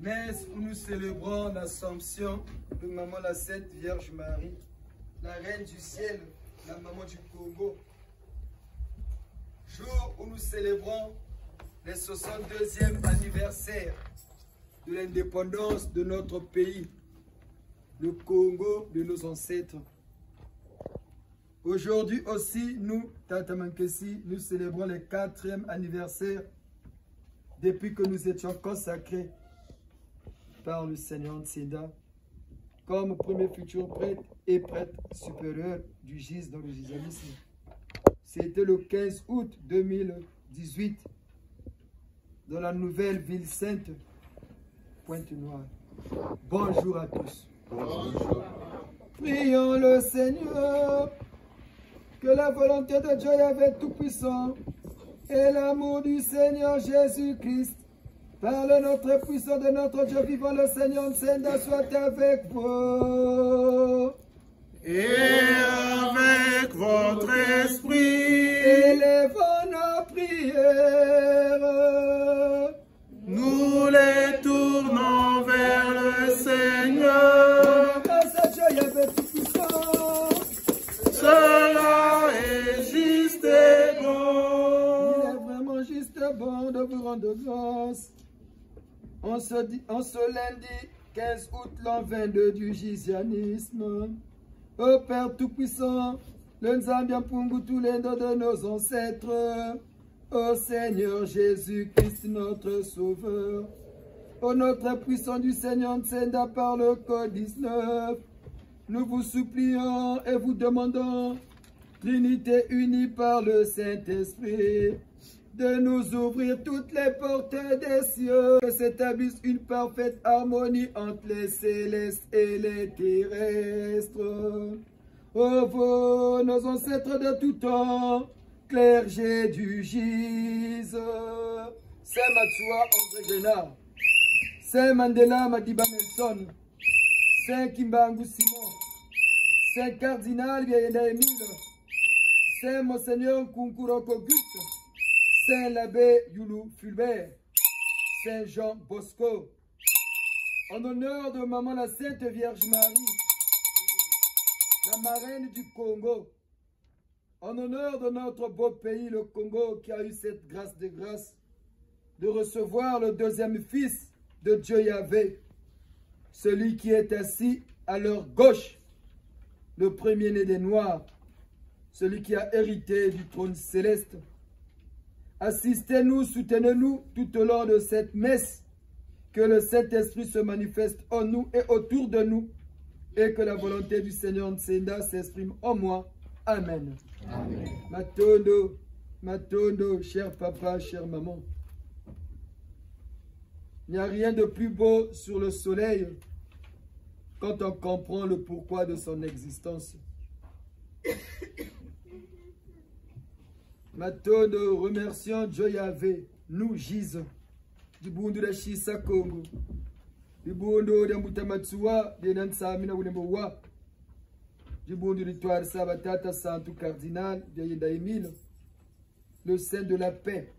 messe où nous célébrons l'Assomption de Maman la Sainte Vierge Marie, la Reine du Ciel, la Maman du Congo. Jour où nous célébrons le 62e anniversaire de l'indépendance de notre pays, le Congo de nos ancêtres. Aujourd'hui aussi, nous, Tata Mankessi, nous célébrons le 4e anniversaire depuis que nous étions consacrés par le Seigneur Ntsenda comme premier futur prêtre et prêtre supérieur du GIS dans le gisanisme. C'était le 15 août 2018 dans la nouvelle ville sainte Pointe-Noire. Bonjour à tous. Bonjour. Prions le Seigneur, que la volonté de Dieu Yahvé Tout-Puissant et l'amour du Seigneur Jésus-Christ, par le notre puissant de notre Dieu vivant, le Seigneur Ntsenda, soit avec vous. Et avec votre esprit. Élevons nos prières. Nous les tournons vers le Seigneur. Grâce à Dieu Yahvé Tout-Puissant. Cela est juste et bon. Il est vraiment juste et bon de vous rendre grâce. En ce lundi 15 août l'an 22 du gisianisme, ô Père Tout-Puissant, le Nzambia Pungu tous les dos de nos ancêtres, ô Seigneur Jésus-Christ notre Sauveur, ô notre puissant du Seigneur Ntsenda par le code 19, nous vous supplions et vous demandons, Trinité unie par le Saint-Esprit, de nous ouvrir toutes les portes des cieux, que s'établisse une parfaite harmonie entre les célestes et les terrestres. Ô vous, nos ancêtres de tout temps, clergé du GIS, Saint Matsua André Grenard, Saint Mandela Madiba Nelson, Saint Kimbangu Simon, Saint Cardinal Vieyenda Emile, Saint Monseigneur Kunkuroko Auguste, Saint l'abbé Youlou Fulbert, Saint Jean Bosco, en honneur de Maman la Sainte Vierge Marie, la marraine du Congo, en honneur de notre beau pays, le Congo, qui a eu cette grâce de grâce de recevoir le deuxième fils de Dieu Yahvé, celui qui est assis à leur gauche, le premier-né des Noirs, celui qui a hérité du trône céleste. Assistez-nous, soutenez-nous tout au long de cette messe, que le Saint-Esprit se manifeste en nous et autour de nous, et que la volonté du Seigneur Ntsenda s'exprime en moi. Amen. Amen. Matondo, Matondo, cher papa, chère maman. Il n'y a rien de plus beau sur le soleil quand on comprend le pourquoi de son existence. Matondo, remercions Dieu Yahvé, nous GIS, du Bundu de Shisa Congo, du Bundu de Mutamatsua, de Nansamina Wunembowa, du Bundu de Toile Sabatata Santu Cardinal, de Yenda Emile, le Saint de la paix,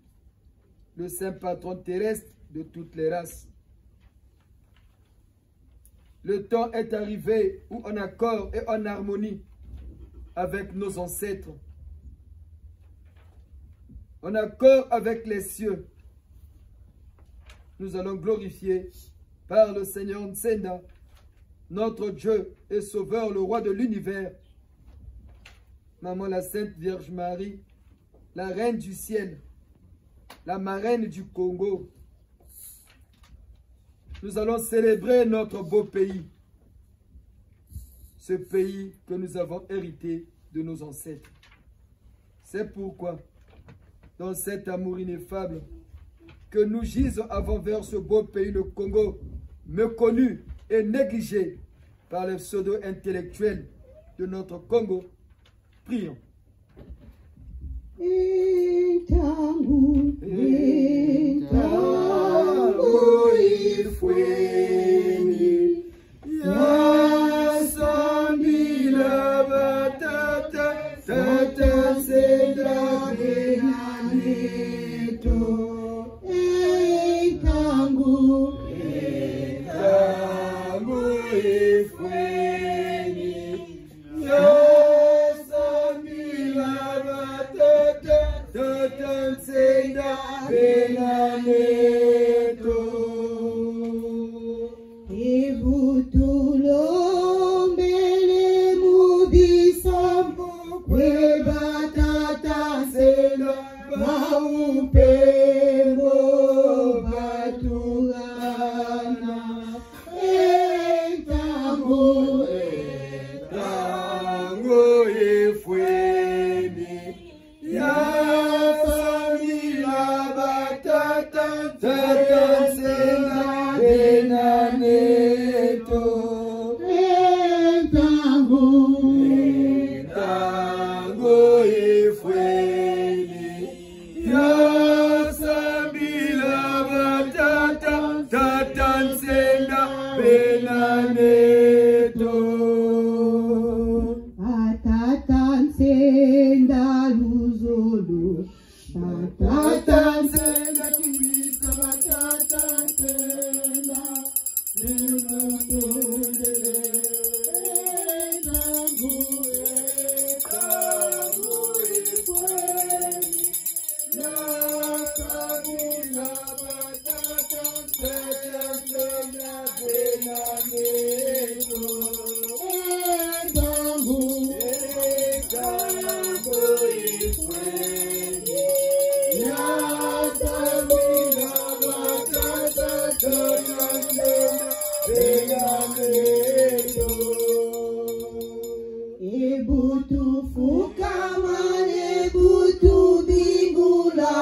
le Saint patron terrestre de toutes les races. Le temps est arrivé où en accord et en harmonie avec nos ancêtres, en accord avec les cieux, nous allons glorifier par le Seigneur Ntsenda, notre Dieu et Sauveur, le Roi de l'univers, Maman la Sainte Vierge Marie, la Reine du Ciel, la marraine du Congo. Nous allons célébrer notre beau pays, ce pays que nous avons hérité de nos ancêtres. C'est pourquoi, dans cet amour ineffable que nous gisons avant vers ce beau pays, le Congo, méconnu et négligé par les pseudo-intellectuels de notre Congo, prions. Tangu nsenda benaneto. Batata nsenda luzolo. Batata nsenda kiwisa. Batata nsenda luzolo. Ebutu fukama, ebutu bingula,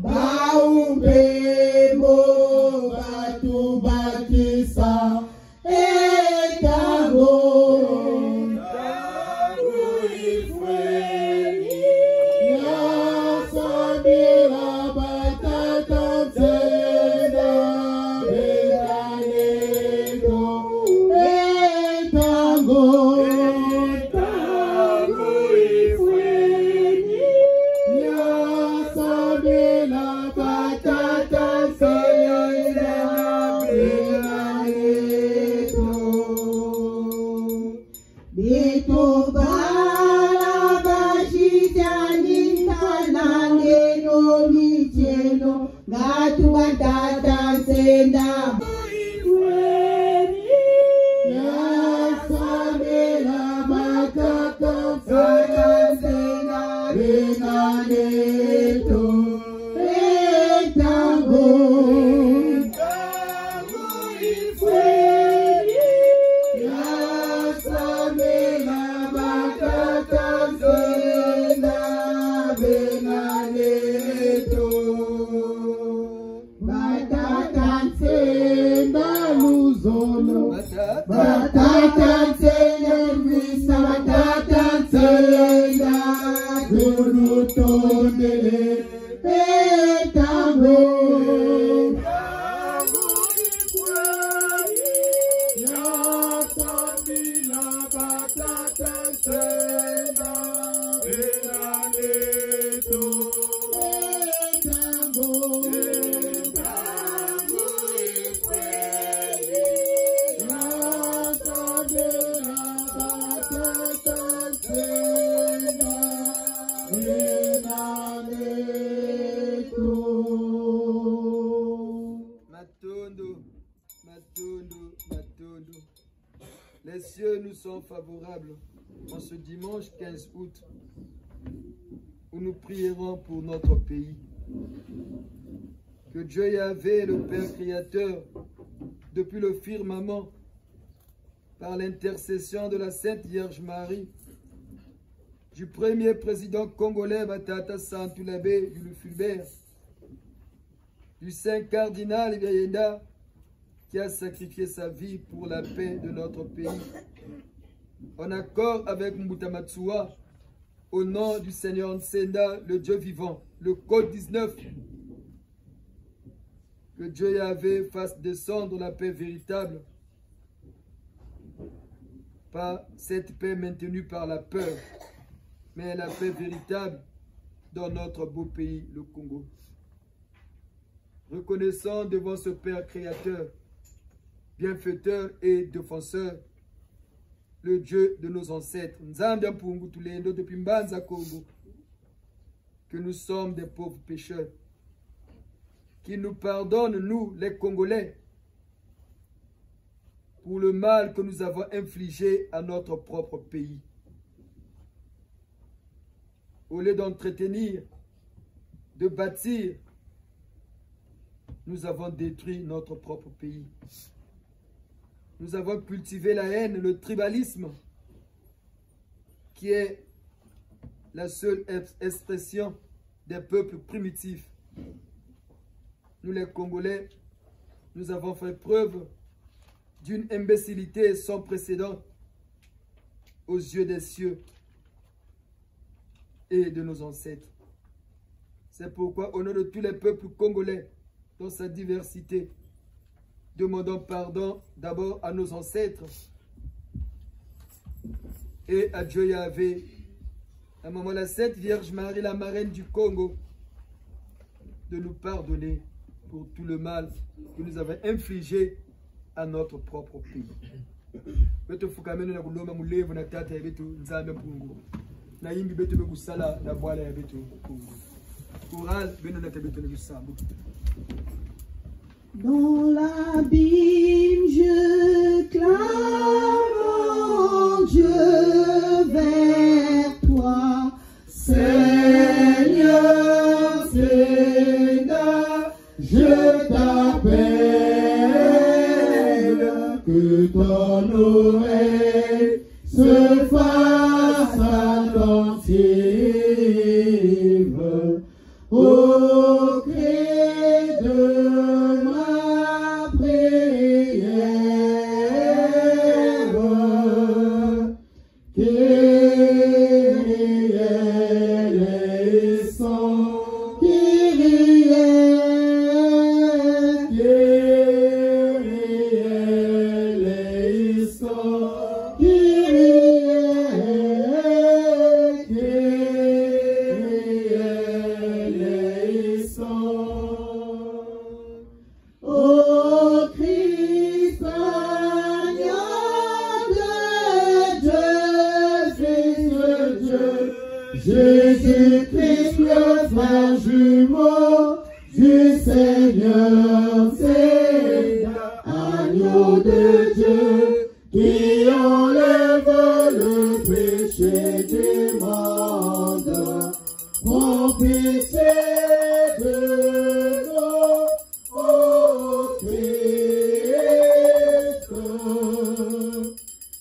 baubemo batu batisa, etabo, yasabira batata zeda, benanedo, Les cieux nous sont favorables en ce dimanche 15 août où nous prierons pour notre pays. Que Dieu Yahvé, le Père Créateur, depuis le firmament, par l'intercession de la Sainte Vierge Marie, du premier président congolais Batata Santulabé Jules Fulbert, du Saint Cardinal Gayenda, qui a sacrifié sa vie pour la paix de notre pays, en accord avec Mbutamatsua, au nom du Seigneur Nsenda, le Dieu vivant, le Code 19, que Dieu Yahvé fasse descendre la paix véritable, pas cette paix maintenue par la peur, mais la paix véritable dans notre beau pays, le Congo. Reconnaissant devant ce Père créateur, bienfaiteur et défenseur, le Dieu de nos ancêtres, que nous sommes des pauvres pécheurs, qui nous pardonne, nous, les Congolais, pour le mal que nous avons infligé à notre propre pays. Au lieu d'entretenir, de bâtir, nous avons détruit notre propre pays. Nous avons cultivé la haine, le tribalisme, qui est la seule expression des peuples primitifs. Nous les Congolais, nous avons fait preuve d'une imbécilité sans précédent aux yeux des cieux et de nos ancêtres. C'est pourquoi, au nom de tous les peuples congolais, dans sa diversité. Demandons pardon d'abord à nos ancêtres et à Dieu Yahvé. À Maman la Sainte Vierge Marie, la marraine du Congo, de nous pardonner pour tout le mal que nous avons infligé à notre propre pays. Beto fukameno na kuloma mulevu na tata ya betu nzambe mpungu. Na yimbi betu bekusala na bwala ya betu mpungu. Courage beno na betu na kusambu. Dans l'abîme, je clame en Dieu vers toi, Seigneur, Seigneur, je t'appelle, que ton oreille se fasse attentive au cri de ma prière. Kyrie eleison, Kyrie eleison, Kyrie eleison. Ô Christ, agneau de Dieu, Jésus-Christ, le frère jumeau du Seigneur, c'est agneau de Dieu qui enlève le péché du monde. Prends pitié de nous, ô Christ.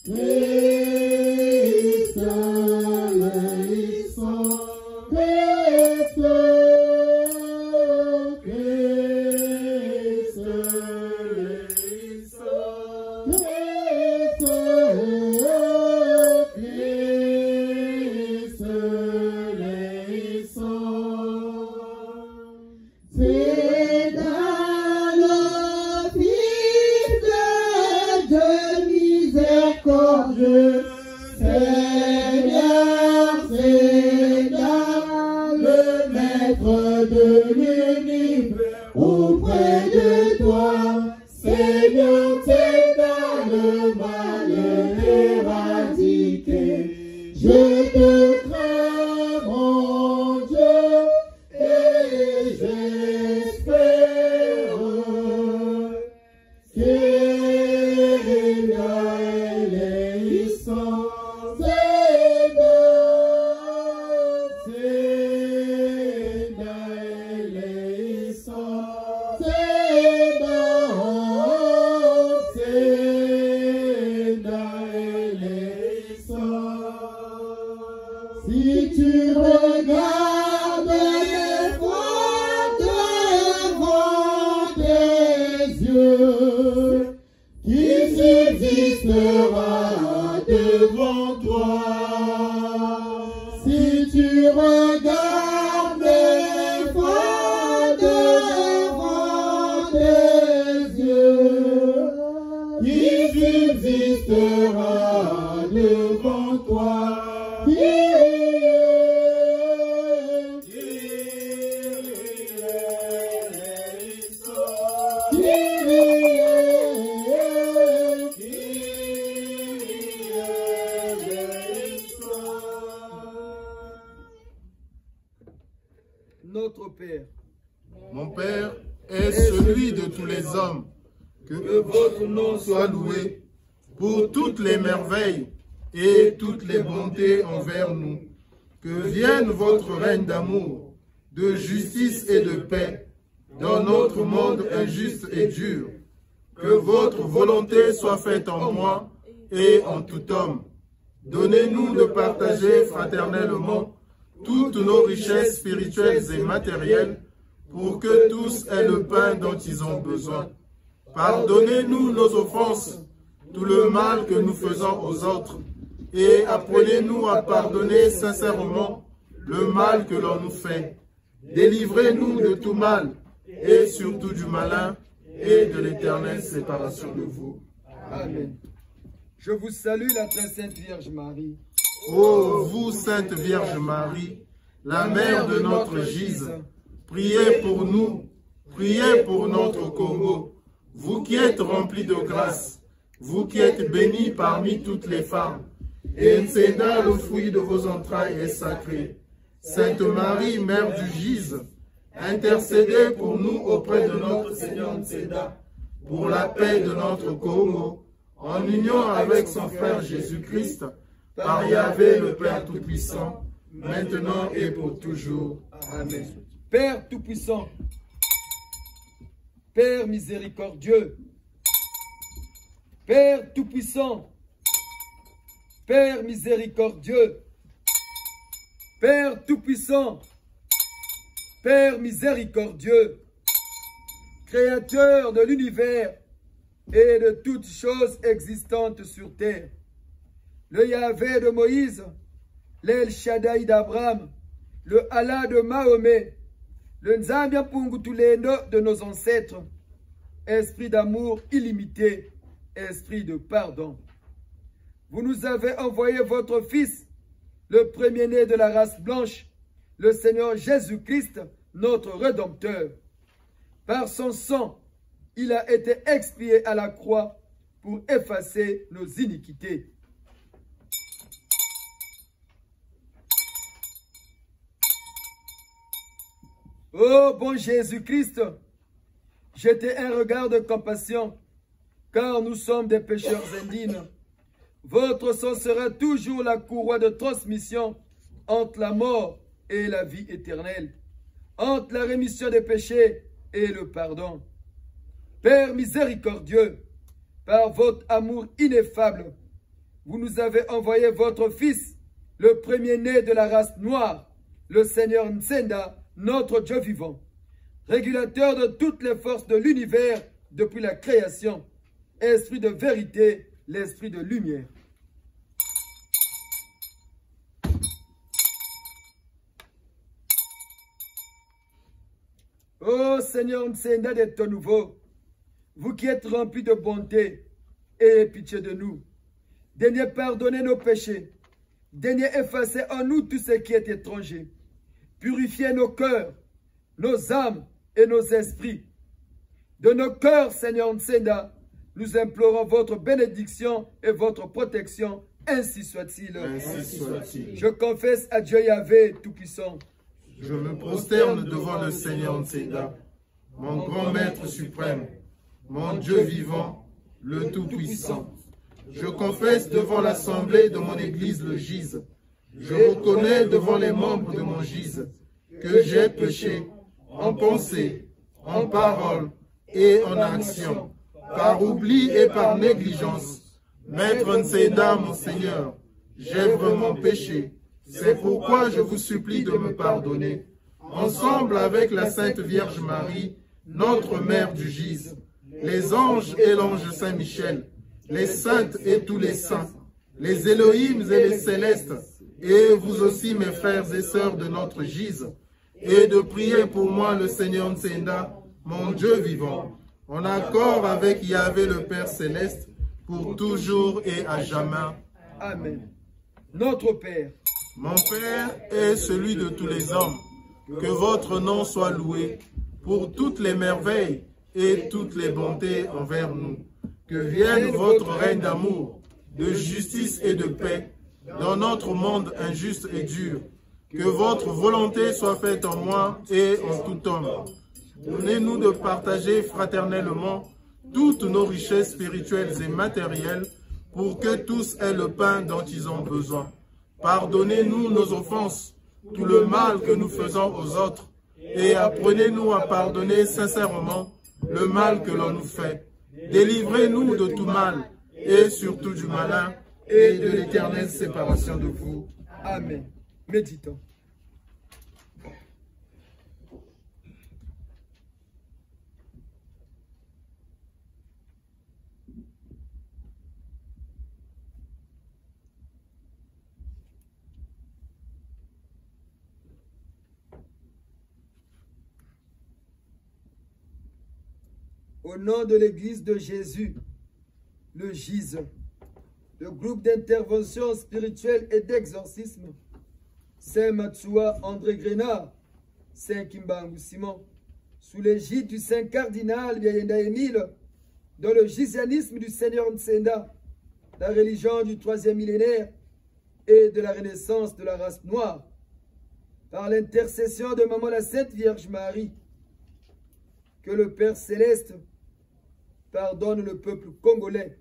Christ, eleison, Christ, Christ, eleison, Christ, Christ, eleison. C'est dans l'office de miséricordieux, Seigneur, Seigneur, le maître de l'univers, auprès de toi, Seigneur, Seigneur, le mal est éradiqué. Je te crains, mon Dieu, et j'espère. Kyrie eleison, Seigneur, Seigneur eleison, Seigneur, Seigneur eleison. Si tu regardes mes fois devant tes yeux, qui subsistera devant toi? Si tu regardes mes fois devant tes yeux, qui subsistera devant toi? Notre Père, Mon Père est celui de tous les hommes. Que votre nom soit loué pour toutes les merveilles et toutes les bontés envers nous. Que vienne votre règne d'amour, de justice et de paix dans notre monde injuste et dur. Que votre volonté soit faite en moi et en tout homme. Donnez-nous de partager fraternellement toutes nos richesses spirituelles et matérielles pour que tous aient le pain dont ils ont besoin. Pardonnez-nous nos offenses, tout le mal que nous faisons aux autres, et apprenez-nous à pardonner sincèrement le mal que l'on nous fait. Délivrez-nous de tout mal et surtout du malin et de l'éternelle séparation de vous. Amen. Je vous salue, la très sainte Vierge Marie. Ô vous, Sainte Vierge Marie, la mère de notre Gise, priez pour nous, priez pour notre Congo, vous qui êtes remplis de grâce, vous qui êtes bénie parmi toutes les femmes, et Nsenda, le fruit de vos entrailles, est sacré. Sainte Marie, Mère du Gise, intercédez pour nous auprès de notre Seigneur Nsenda, pour la paix de notre Congo, en union avec son frère Jésus-Christ, par Yahvé le Père Tout-Puissant, maintenant et pour toujours. Amen. Père Tout-Puissant, Père miséricordieux, Père Tout-Puissant, Père miséricordieux, Père Tout-Puissant, Père miséricordieux, Créateur de l'univers et de toutes choses existantes sur terre, le Yahvé de Moïse, l'El Shaddai d'Abraham, le Allah de Mahomet, le Nzambia Pungutulendo de nos ancêtres, esprit d'amour illimité, esprit de pardon. Vous nous avez envoyé votre Fils, le premier-né de la race blanche, le Seigneur Jésus-Christ, notre Rédempteur. Par son sang, il a été expié à la croix pour effacer nos iniquités. Ô bon Jésus-Christ, jetez un regard de compassion, car nous sommes des pécheurs indignes. Votre sang sera toujours la courroie de transmission entre la mort et la vie éternelle, entre la rémission des péchés et le pardon. Père miséricordieux, par votre amour ineffable, vous nous avez envoyé votre Fils, le premier-né de la race noire, le Seigneur Nsenda, notre Dieu vivant, régulateur de toutes les forces de l'univers depuis la création, esprit de vérité, l'esprit de lumière. Ô Seigneur Nsenda de ton nouveau, vous qui êtes remplis de bonté, ayez pitié de nous. Daignez pardonner nos péchés, daignez effacer en nous tout ce qui est étranger. Purifiez nos cœurs, nos âmes et nos esprits. De nos cœurs, Seigneur Nsenda, nous implorons votre bénédiction et votre protection, ainsi soit-il. Ainsi soit-il. Je confesse à Dieu Yahvé Tout-Puissant. Je me prosterne devant le Seigneur Nsenda, mon grand Maître suprême, mon Dieu vivant, le Tout-Puissant. Je confesse devant l'assemblée de mon Église le Gise, je reconnais devant les membres de mon Gise que j'ai péché en pensée, en parole et en action, par oubli et par négligence. Maître Nsenda, mon Seigneur, j'ai vraiment péché. C'est pourquoi je vous supplie de me pardonner, ensemble avec la Sainte Vierge Marie, notre Mère du Gise, les anges et l'ange Saint-Michel, les saintes et tous les saints, les Élohim et les célestes, et vous aussi mes frères et sœurs de notre Gise, et de prier pour moi le Seigneur Nsenda, mon Dieu vivant, en accord avec Yahvé le Père céleste, pour toujours et à jamais. Amen. Notre Père, mon Père est celui de tous les hommes, que votre nom soit loué pour toutes les merveilles et toutes les bontés envers nous. Que vienne votre règne d'amour, de justice et de paix dans notre monde injuste et dur. Que votre volonté soit faite en moi et en tout homme. Donnez-nous de partager fraternellement toutes nos richesses spirituelles et matérielles pour que tous aient le pain dont ils ont besoin. Pardonnez-nous nos offenses, tout le mal que nous faisons aux autres, et apprenez-nous à pardonner sincèrement le mal que l'on nous fait. Délivrez-nous de tout mal, et surtout du malin, et de l'éternelle séparation de vous. Amen. Méditons. Au nom de l'Église de Jésus, le GISE, le groupe d'intervention spirituelle et d'exorcisme, Saint Matsua André Grenard, Saint Kimbangu Simon, sous l'égide du Saint Cardinal Biayenda Émile, dans le gisianisme du Seigneur Ntsenda, la religion du 3e millénaire et de la renaissance de la race noire, par l'intercession de Maman la Sainte Vierge Marie, que le Père Céleste pardonne le peuple congolais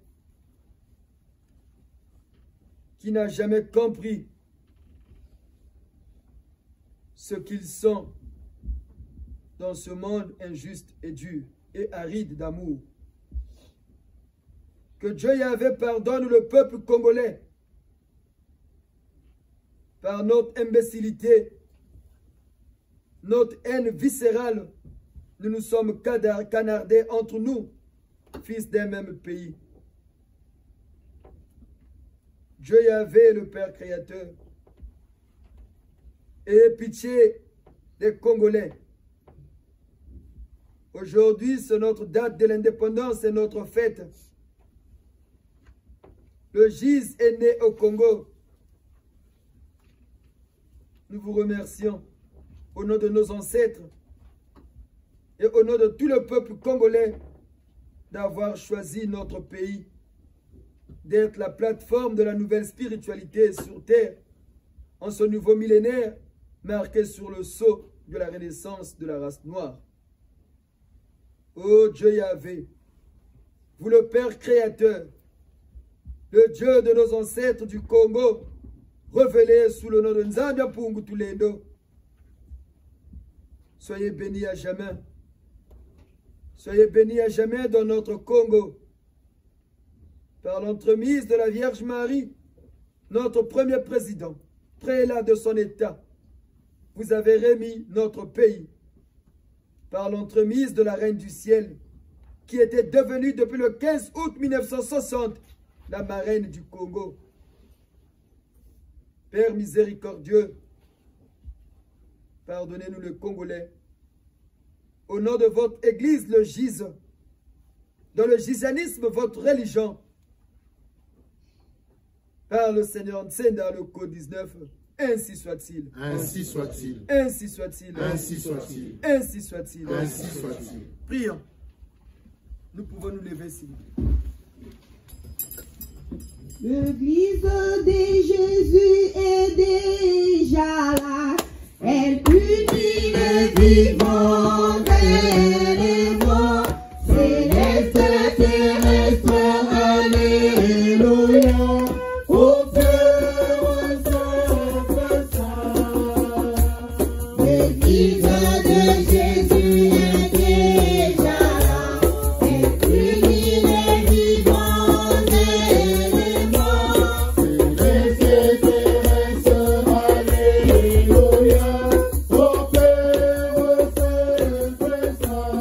qui n'a jamais compris ce qu'ils sont dans ce monde injuste et dur et aride d'amour. Que Dieu Yahvé pardonne le peuple congolais par notre imbécilité, notre haine viscérale. Nous nous sommes canardés entre nous, fils d'un même pays. Dieu Yahvé, le Père créateur, ayez pitié des Congolais. Aujourd'hui, c'est notre date de l'indépendance et notre fête. Le GISE est né au Congo. Nous vous remercions au nom de nos ancêtres et au nom de tout le peuple congolais d'avoir choisi notre pays, d'être la plateforme de la nouvelle spiritualité sur terre, en ce nouveau millénaire marqué sur le sceau de la renaissance de la race noire. Ô Dieu Yahvé, vous le Père créateur, le Dieu de nos ancêtres du Congo, révélé sous le nom de Nzambia Pungu Tulendo, soyez bénis à jamais. Soyez bénis à jamais dans notre Congo. Par l'entremise de la Vierge Marie, notre premier président, prélat de son État, vous avez remis notre pays. Par l'entremise de la Reine du Ciel, qui était devenue depuis le 15 août 1960 la marraine du Congo. Père miséricordieux, pardonnez-nous les Congolais. Au nom de votre Église, le GISE, dans le gisianisme, votre religion, par le Seigneur Ntsenda, le code 19, ainsi soit-il. Ainsi soit-il. Ainsi soit-il. Ainsi soit-il. Ainsi soit-il. Ainsi soit-il. Prions. Nous pouvons nous lever, s'il vous plaît. L'église de Jésus est déjà là. Elle unit les vivants et les morts. Céleste, terrestre, alléluia. Au Père Saint, l'église de Jésus est déjà là. Elle unit les vivants et les morts. Céleste, terrestre, alléluia. Au Père Saint,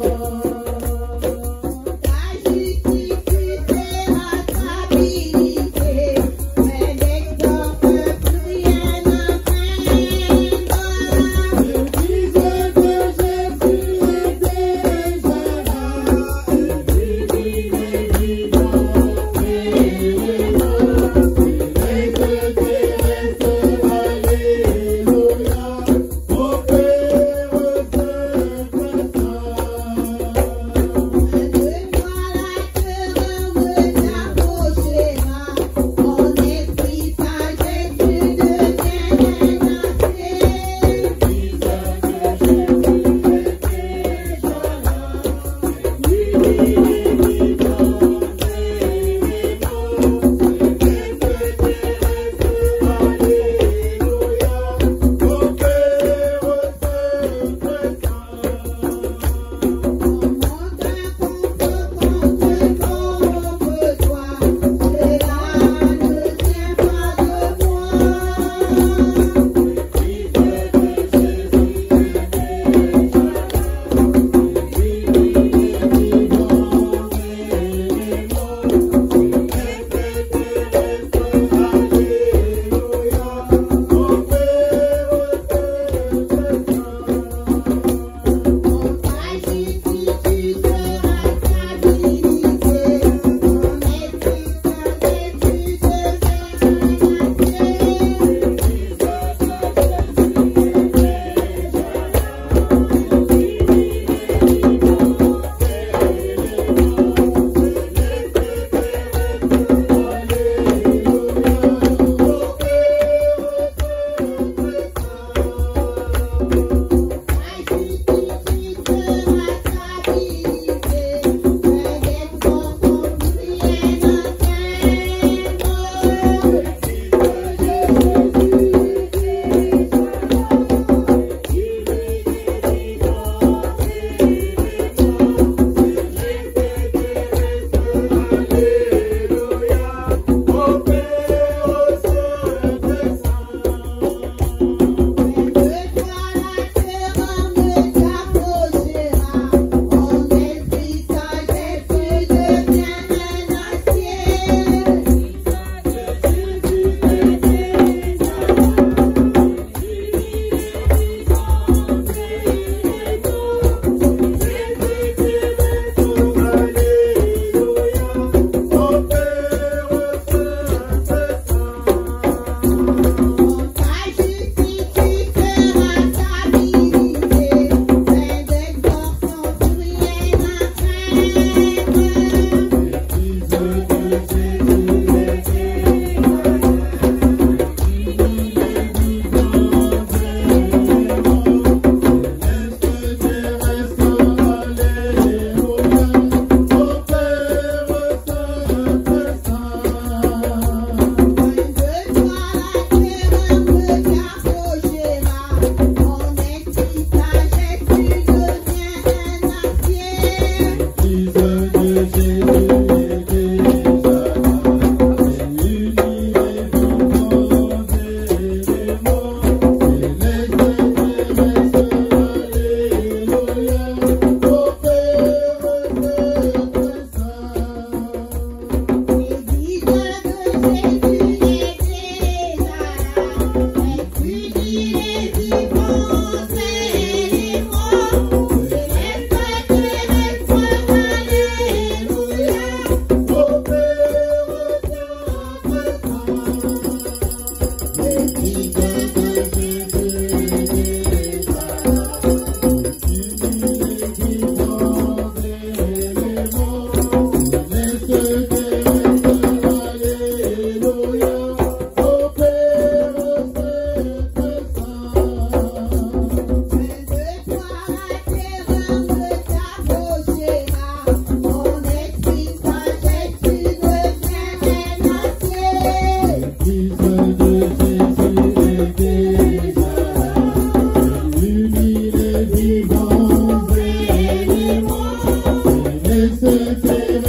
Hallelujah.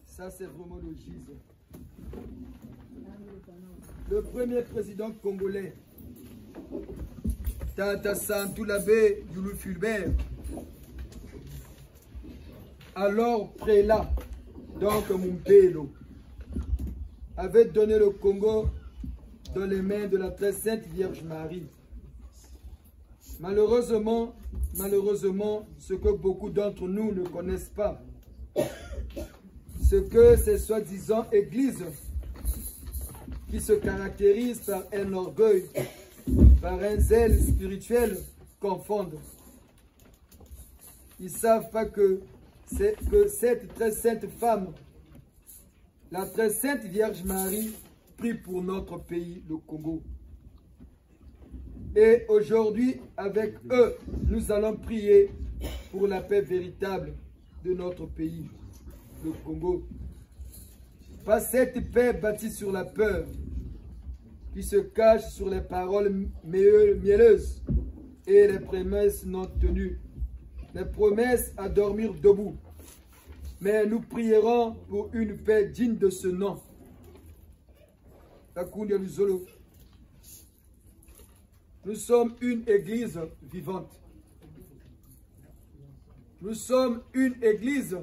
Ça, c'est vraiment le gise. Le premier président congolais, Tata Santou Labé Youlou Fulbert, alors prélat, donc Mumpelo, avait donné le Congo dans les mains de la très sainte Vierge Marie. Malheureusement, ce que beaucoup d'entre nous ne connaissent pas, c'est que ces soi-disant églises qui se caractérisent par un orgueil, par un zèle spirituel, confondent. Ils ne savent pas que cette très sainte femme, la très sainte Vierge Marie, prie pour notre pays, le Congo. Et aujourd'hui, avec eux, nous allons prier pour la paix véritable de notre pays, le Congo. Pas cette paix bâtie sur la peur, qui se cache sur les paroles mielleuses et les promesses non tenues, les promesses à dormir debout. Mais nous prierons pour une paix digne de ce nom. Nous sommes une église vivante. Nous sommes une église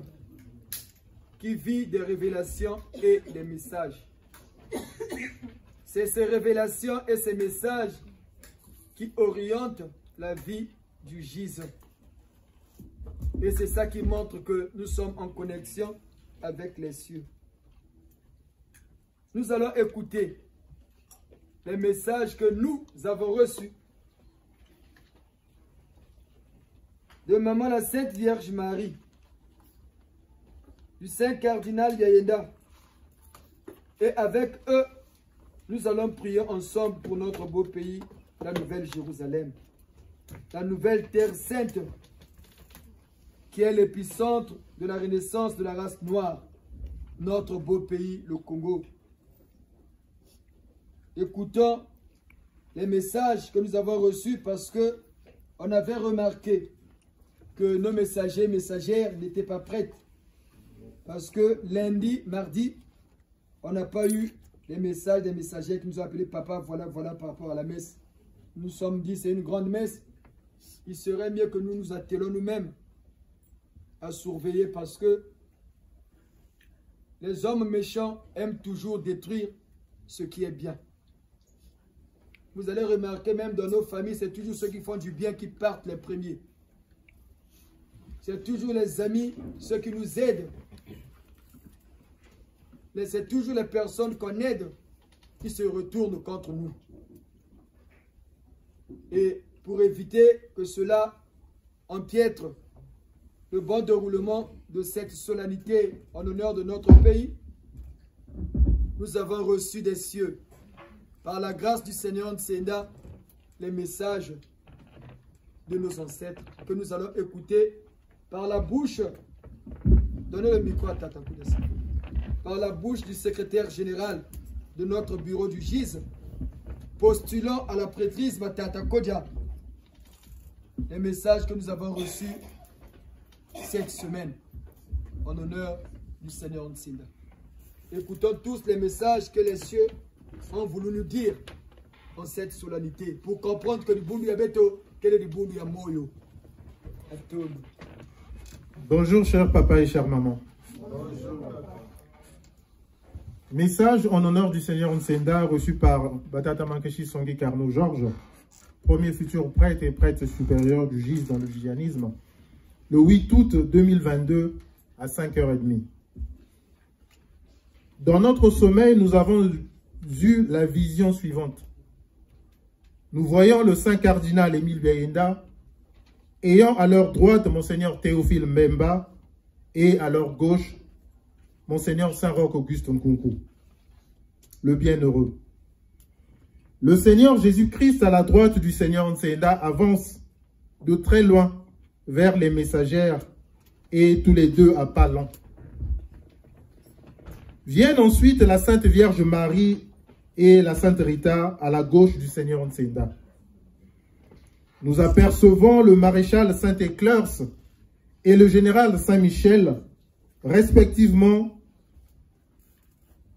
qui vit des révélations et des messages. C'est ces révélations et ces messages qui orientent la vie du gise. Et c'est ça qui montre que nous sommes en connexion avec les cieux. Nous allons écouter les messages que nous avons reçus de Maman la Sainte Vierge Marie, du Saint Cardinal Yayenda. Et avec eux, nous allons prier ensemble pour notre beau pays, la Nouvelle Jérusalem, la nouvelle Terre Sainte, qui est l'épicentre de la renaissance de la race noire, notre beau pays, le Congo. Écoutons les messages que nous avons reçus parce que on avait remarqué que nos messagers, messagères n'étaient pas prêtes. Parce que lundi, mardi, on n'a pas eu les messages des messagers qui nous ont appelé papa, voilà par rapport à la messe. Nous sommes dit, c'est une grande messe. Il serait mieux que nous nous attelons nous-mêmes à surveiller parce que les hommes méchants aiment toujours détruire ce qui est bien. Vous allez remarquer même dans nos familles, c'est toujours ceux qui font du bien qui partent les premiers. C'est toujours les amis, ceux qui nous aident. C'est toujours les personnes qu'on aide qui se retournent contre nous. Et pour éviter que cela empiètre le bon déroulement de cette solennité en honneur de notre pays, nous avons reçu des cieux, par la grâce du Seigneur Ntsenda, les messages de nos ancêtres que nous allons écouter par la bouche, donnez le micro à Tata Koudessa, par la bouche du secrétaire général de notre bureau du GIZ, postulant à la prêtrise Tata Kodia, les messages que nous avons reçus cette semaine en honneur du Seigneur Ntsenda. Écoutons tous les messages que les cieux ont voulu nous dire en cette solennité pour comprendre que le Boulou Yabeto, quel est le Boulou Yamoyo. Bonjour cher papa et chère maman. Bonjour. Message en honneur du Seigneur Ntsenda reçu par Batata Mankeshi Songi Carnot Georges, premier futur prêtre et prêtre supérieur du GIZ dans le gizianisme, le 8 août 2022 à 5h30. Dans notre sommeil, nous avons eu la vision suivante. Nous voyons le Saint Cardinal Émile Yayenda ayant à leur droite Monseigneur Théophile Mbemba et à leur gauche Monseigneur Saint-Roch Auguste Nkunku, le bienheureux. Le Seigneur Jésus-Christ à la droite du Seigneur Ntsenda avance de très loin vers les messagères et tous les deux à pas lents. Viennent ensuite la Sainte Vierge Marie et la Sainte Rita à la gauche du Seigneur Ntsenda. Nous apercevons le maréchal Saint-Éclers et le général Saint-Michel, respectivement,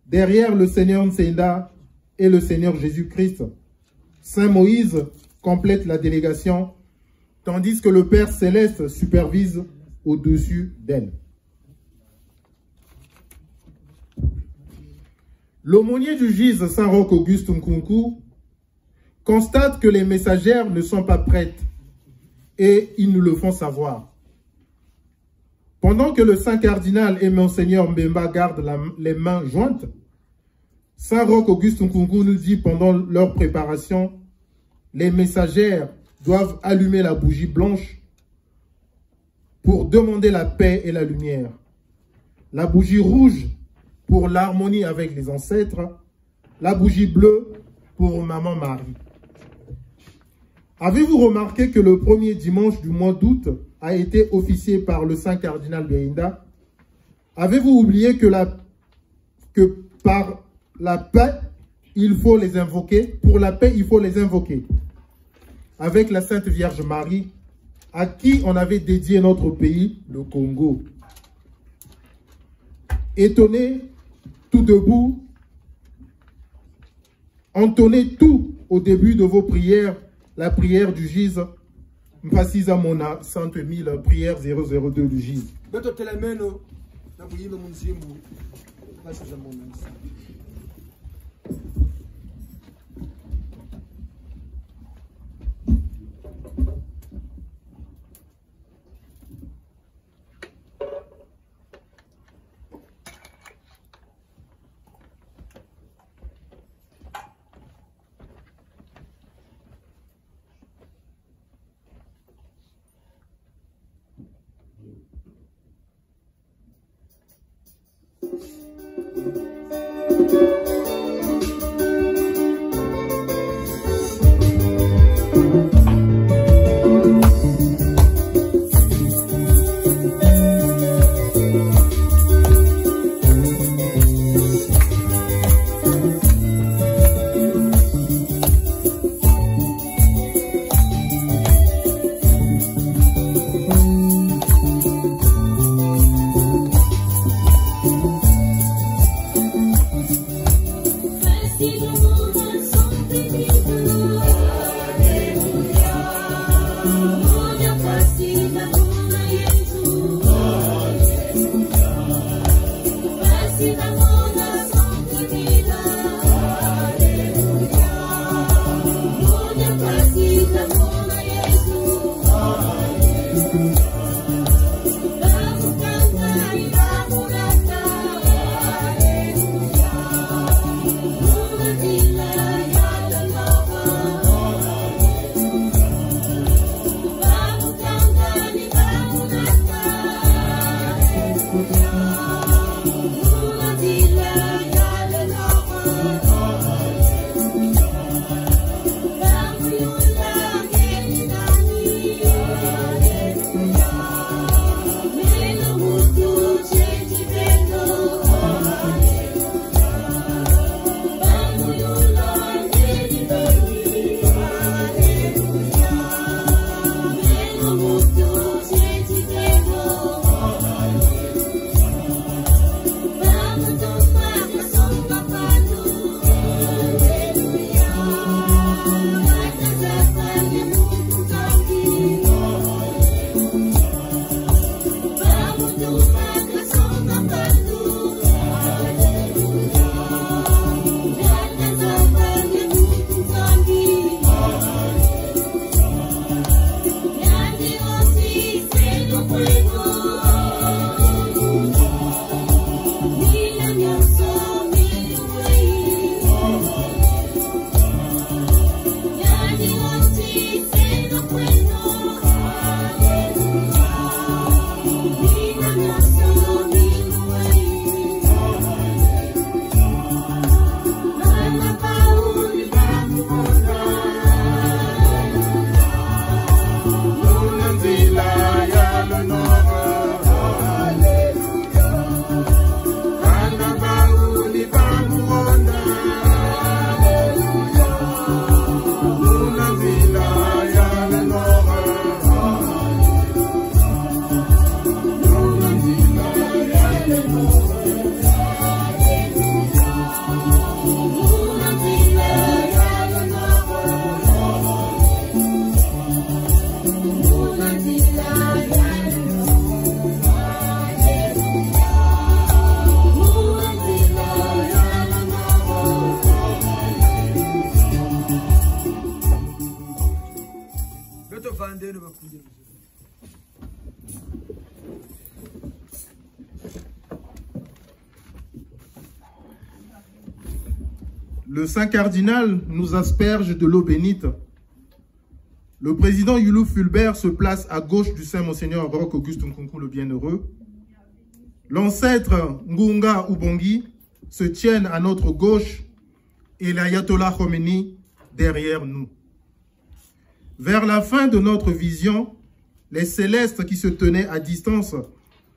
derrière le Seigneur Ntsenda et le Seigneur Jésus-Christ. Saint Moïse complète la délégation, tandis que le Père Céleste supervise au-dessus d'elle. L'aumônier du GIZ, Saint-Roch Auguste Nkunku, constate que les messagères ne sont pas prêtes et ils nous le font savoir. Pendant que le Saint Cardinal et Monseigneur Mbemba gardent les mains jointes, Saint-Roch Auguste Nkunku nous dit pendant leur préparation, les messagères doivent allumer la bougie blanche pour demander la paix et la lumière. La bougie rouge pour l'harmonie avec les ancêtres, la bougie bleue pour Maman Marie. Avez-vous remarqué que le premier dimanche du mois d'août a été officié par le Saint Cardinal Yayenda? Avez-vous oublié que par la paix, il faut les invoquer? Pour la paix, il faut les invoquer. Avec la Sainte Vierge Marie, à qui on avait dédié notre pays, le Congo. Étonnés, tout debout, entonnez tout au début de vos prières, la prière du GIZ, Mpasiza Mona, Sainte Mille, prière 002 du GIZ. Le Saint Cardinal nous asperge de l'eau bénite. Le président Youlou Fulbert se place à gauche du Saint Monseigneur Roch Auguste Nkunku le Bienheureux. L'ancêtre Ngunga Ubongi se tiennent à notre gauche et l'Ayatollah Khomeini derrière nous. Vers la fin de notre vision, les célestes qui se tenaient à distance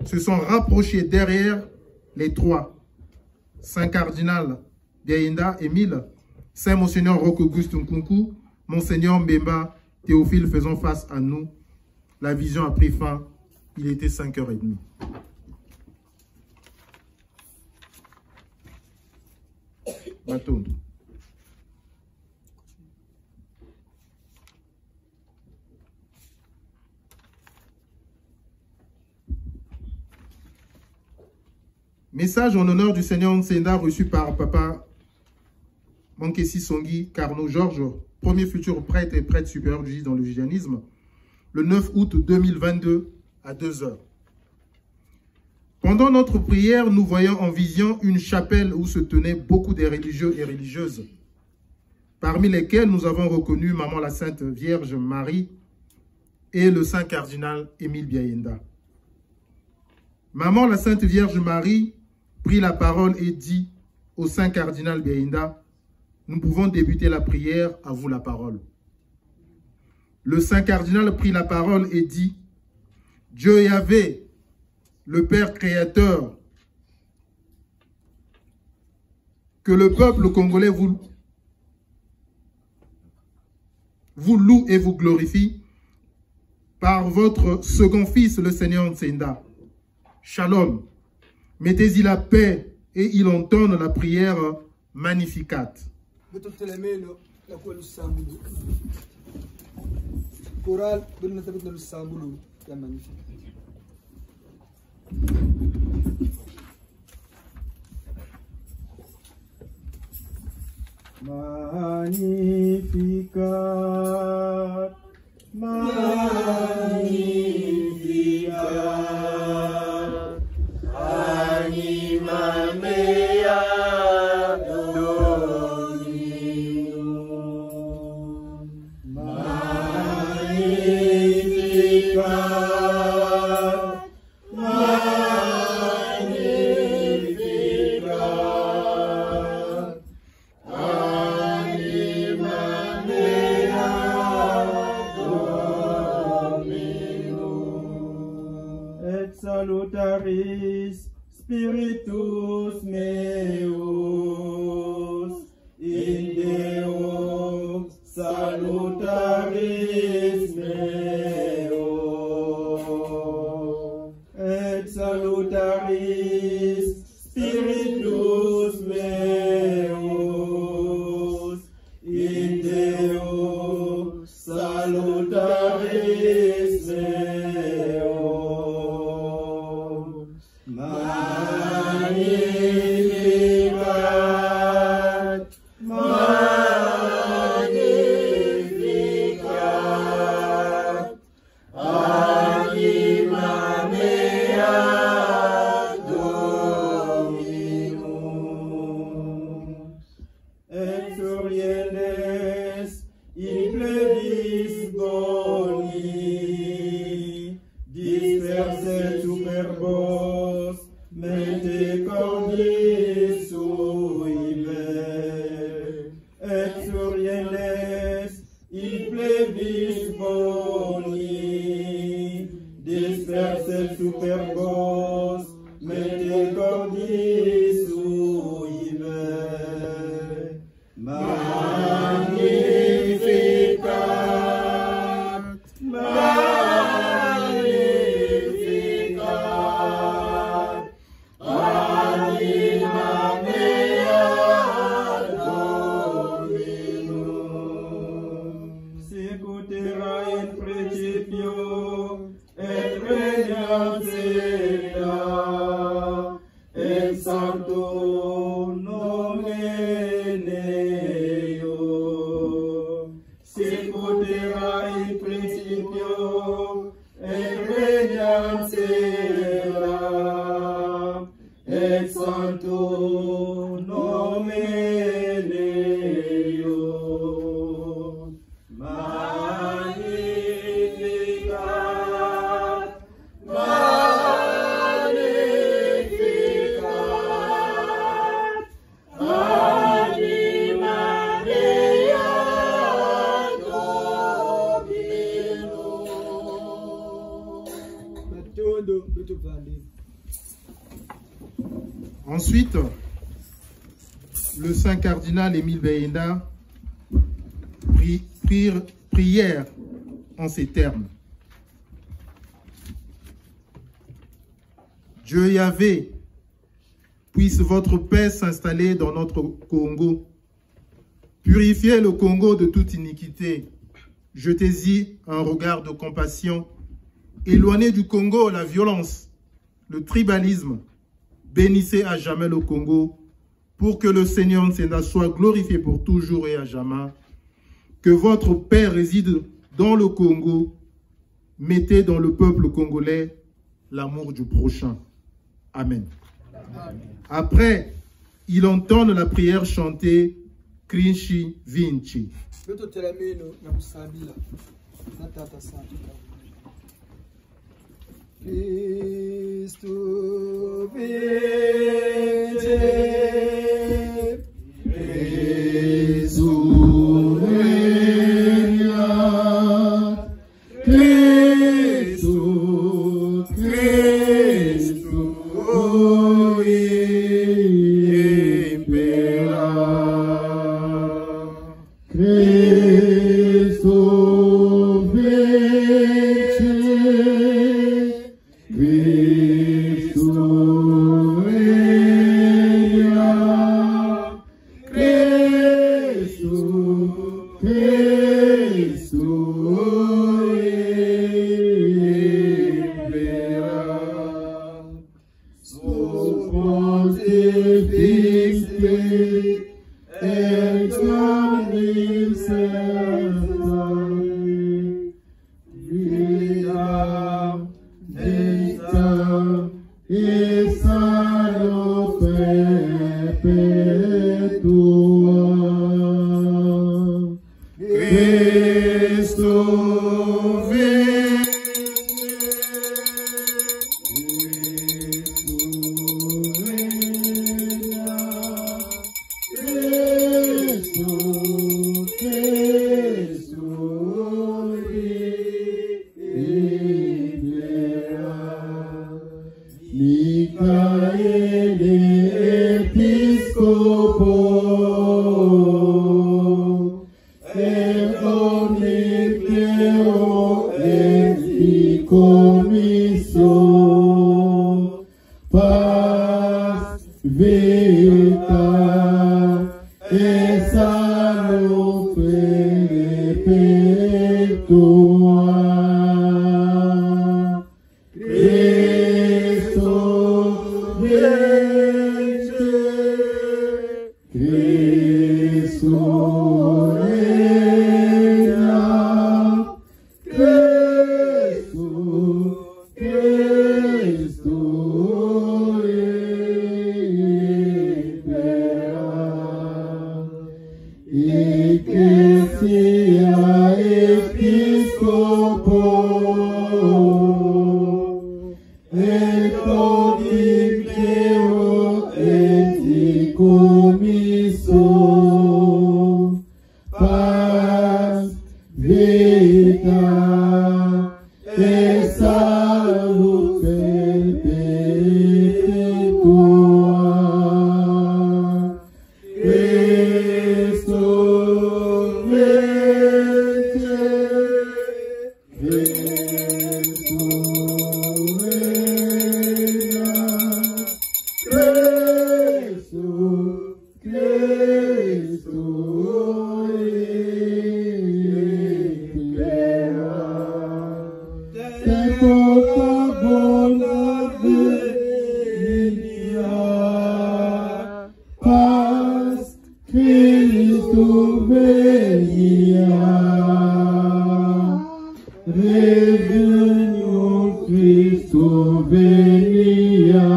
se sont rapprochés derrière les trois. Saint Cardinal Biaïnda Émile, Saint Monseigneur Roch Auguste Nkunku, Monseigneur Mbemba Théophile faisant face à nous. La vision a pris fin. Il était 5h30. Bâton. Message en honneur du Seigneur Nsenda reçu par Papa Mankessi Songi Carnot Georges, premier futur prêtre et prêtre supérieur du GIS dans le judaïsme, le 9 août 2022 à 2h. Pendant notre prière, nous voyons en vision une chapelle où se tenaient beaucoup de religieux et religieuses, parmi lesquels nous avons reconnu Maman la Sainte Vierge Marie et le Saint Cardinal Émile Biaïnda. Maman la Sainte Vierge Marie prit la parole et dit au Saint Cardinal Biaïnda: nous pouvons débuter la prière, à vous la parole. Le Saint Cardinal prit la parole et dit: Dieu Yahvé, le Père Créateur, que le peuple congolais vous loue et vous glorifie par votre second fils, le Seigneur Nsenda. Shalom. Mettez-y la paix et il entonne la prière Magnificat. Choral, Magnificat, Magnificat, Anima mea Dominum. Magnificat, Magnificat, Anima mea Dominum. Et salutaris Spiritus meus, in Deo salutaris meo, et salutaris Spiritus meus, in Deo salutaris meo. Magnificat, Magnificat, Anima mea Dominum. Et surieles in plebis boni, disperset superbos, mente cordis suive. Et surieles in plebis boni, disperset superbos, mente cordis suive. Magnificat, Magnificat, Anima mea Dominum. Sicut erat in principio et regnat Ea, et sancto nomen Deo. Sicut erat in principio Domino, regnam cera, et santo nomen Deo. Magnificat, magnificat, anima Dei Domino. Ensuite, le Saint cardinal Émile Béhéna prière en ces termes. Dieu Yahvé, puisse votre paix s'installer dans notre Congo. Purifiez le Congo de toute iniquité. Jetez-y un regard de compassion. Éloignez du Congo la violence, le tribalisme. Bénissez à jamais le Congo, pour que le Seigneur Nsenda soit glorifié pour toujours et à jamais. Que votre paix réside dans le Congo. Mettez dans le peuple congolais l'amour du prochain. Amen. Après, il entend la prière chantée Crinchi Vinci. Cristo vede, resurrecta, Cristo, Cristo, impera, Cristo vede, Cristo regna, Cristo, Cristo impera. So pontifice et omnis vita et salvo perpetua. Cristo vede, Cristo regna, Cristo, Cristo impera. Michaele Episcopo et omnicleo et commission pas vita et salvo perpetua. Cristo vence, Cristo regna, Cristo, Cristo impera. Ecclesia Episcopo et omnicleo et commission pas vita et salvo perpetua. Cristo vence, Cristo regna, Cristo, Cristo impera. Revenons Christo venia,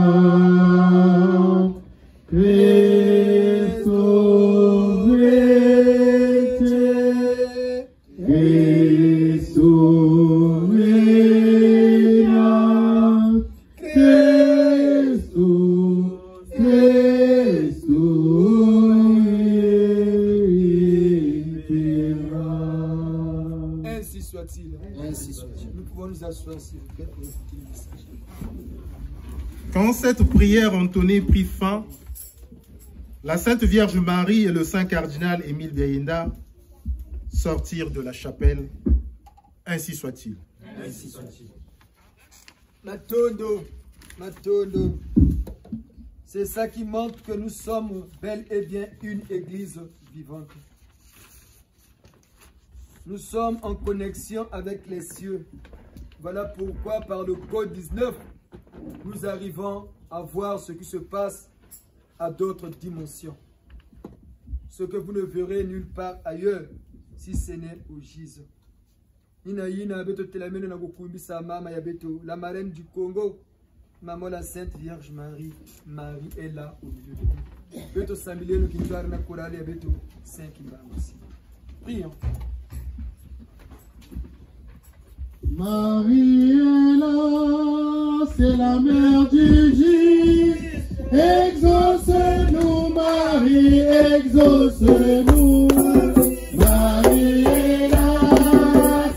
Christo vete, Christo venia, Christo, Christo vetera. Ainsi soit-il. Ainsi soit-il. Nous pouvons nous asseoir s'il vous plaît pour écouter le message. Quand cette prière entonnée prit fin, la Sainte Vierge Marie et le Saint Cardinal Émile Biayenda sortirent de la chapelle. Ainsi soit-il. Ainsi soit-il. Matondo, Matondo, c'est ça qui montre que nous sommes bel et bien une église vivante. Nous sommes en connexion avec les cieux. Voilà pourquoi par le code 19, nous arrivons à voir ce qui se passe à d'autres dimensions. Ce que vous ne verrez nulle part ailleurs, si ce n'est au Gise. La marraine du Congo, Maman la Sainte Vierge Marie, Marie est là au milieu de nous. Prions. Marie est là, c'est la mère du Jésus. Exauce-nous, Marie, exauce-nous. Marie est là,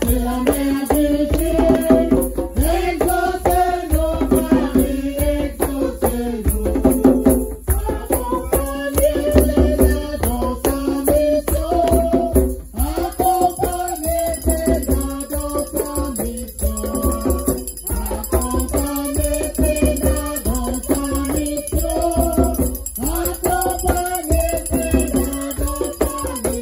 c'est la mère du Jésus. Exauce-nous, Marie, exauce-nous. Accompagnez-les dans sa mission. Accompagnez-les dans sa mission. Accompagnez-les dans sa mission.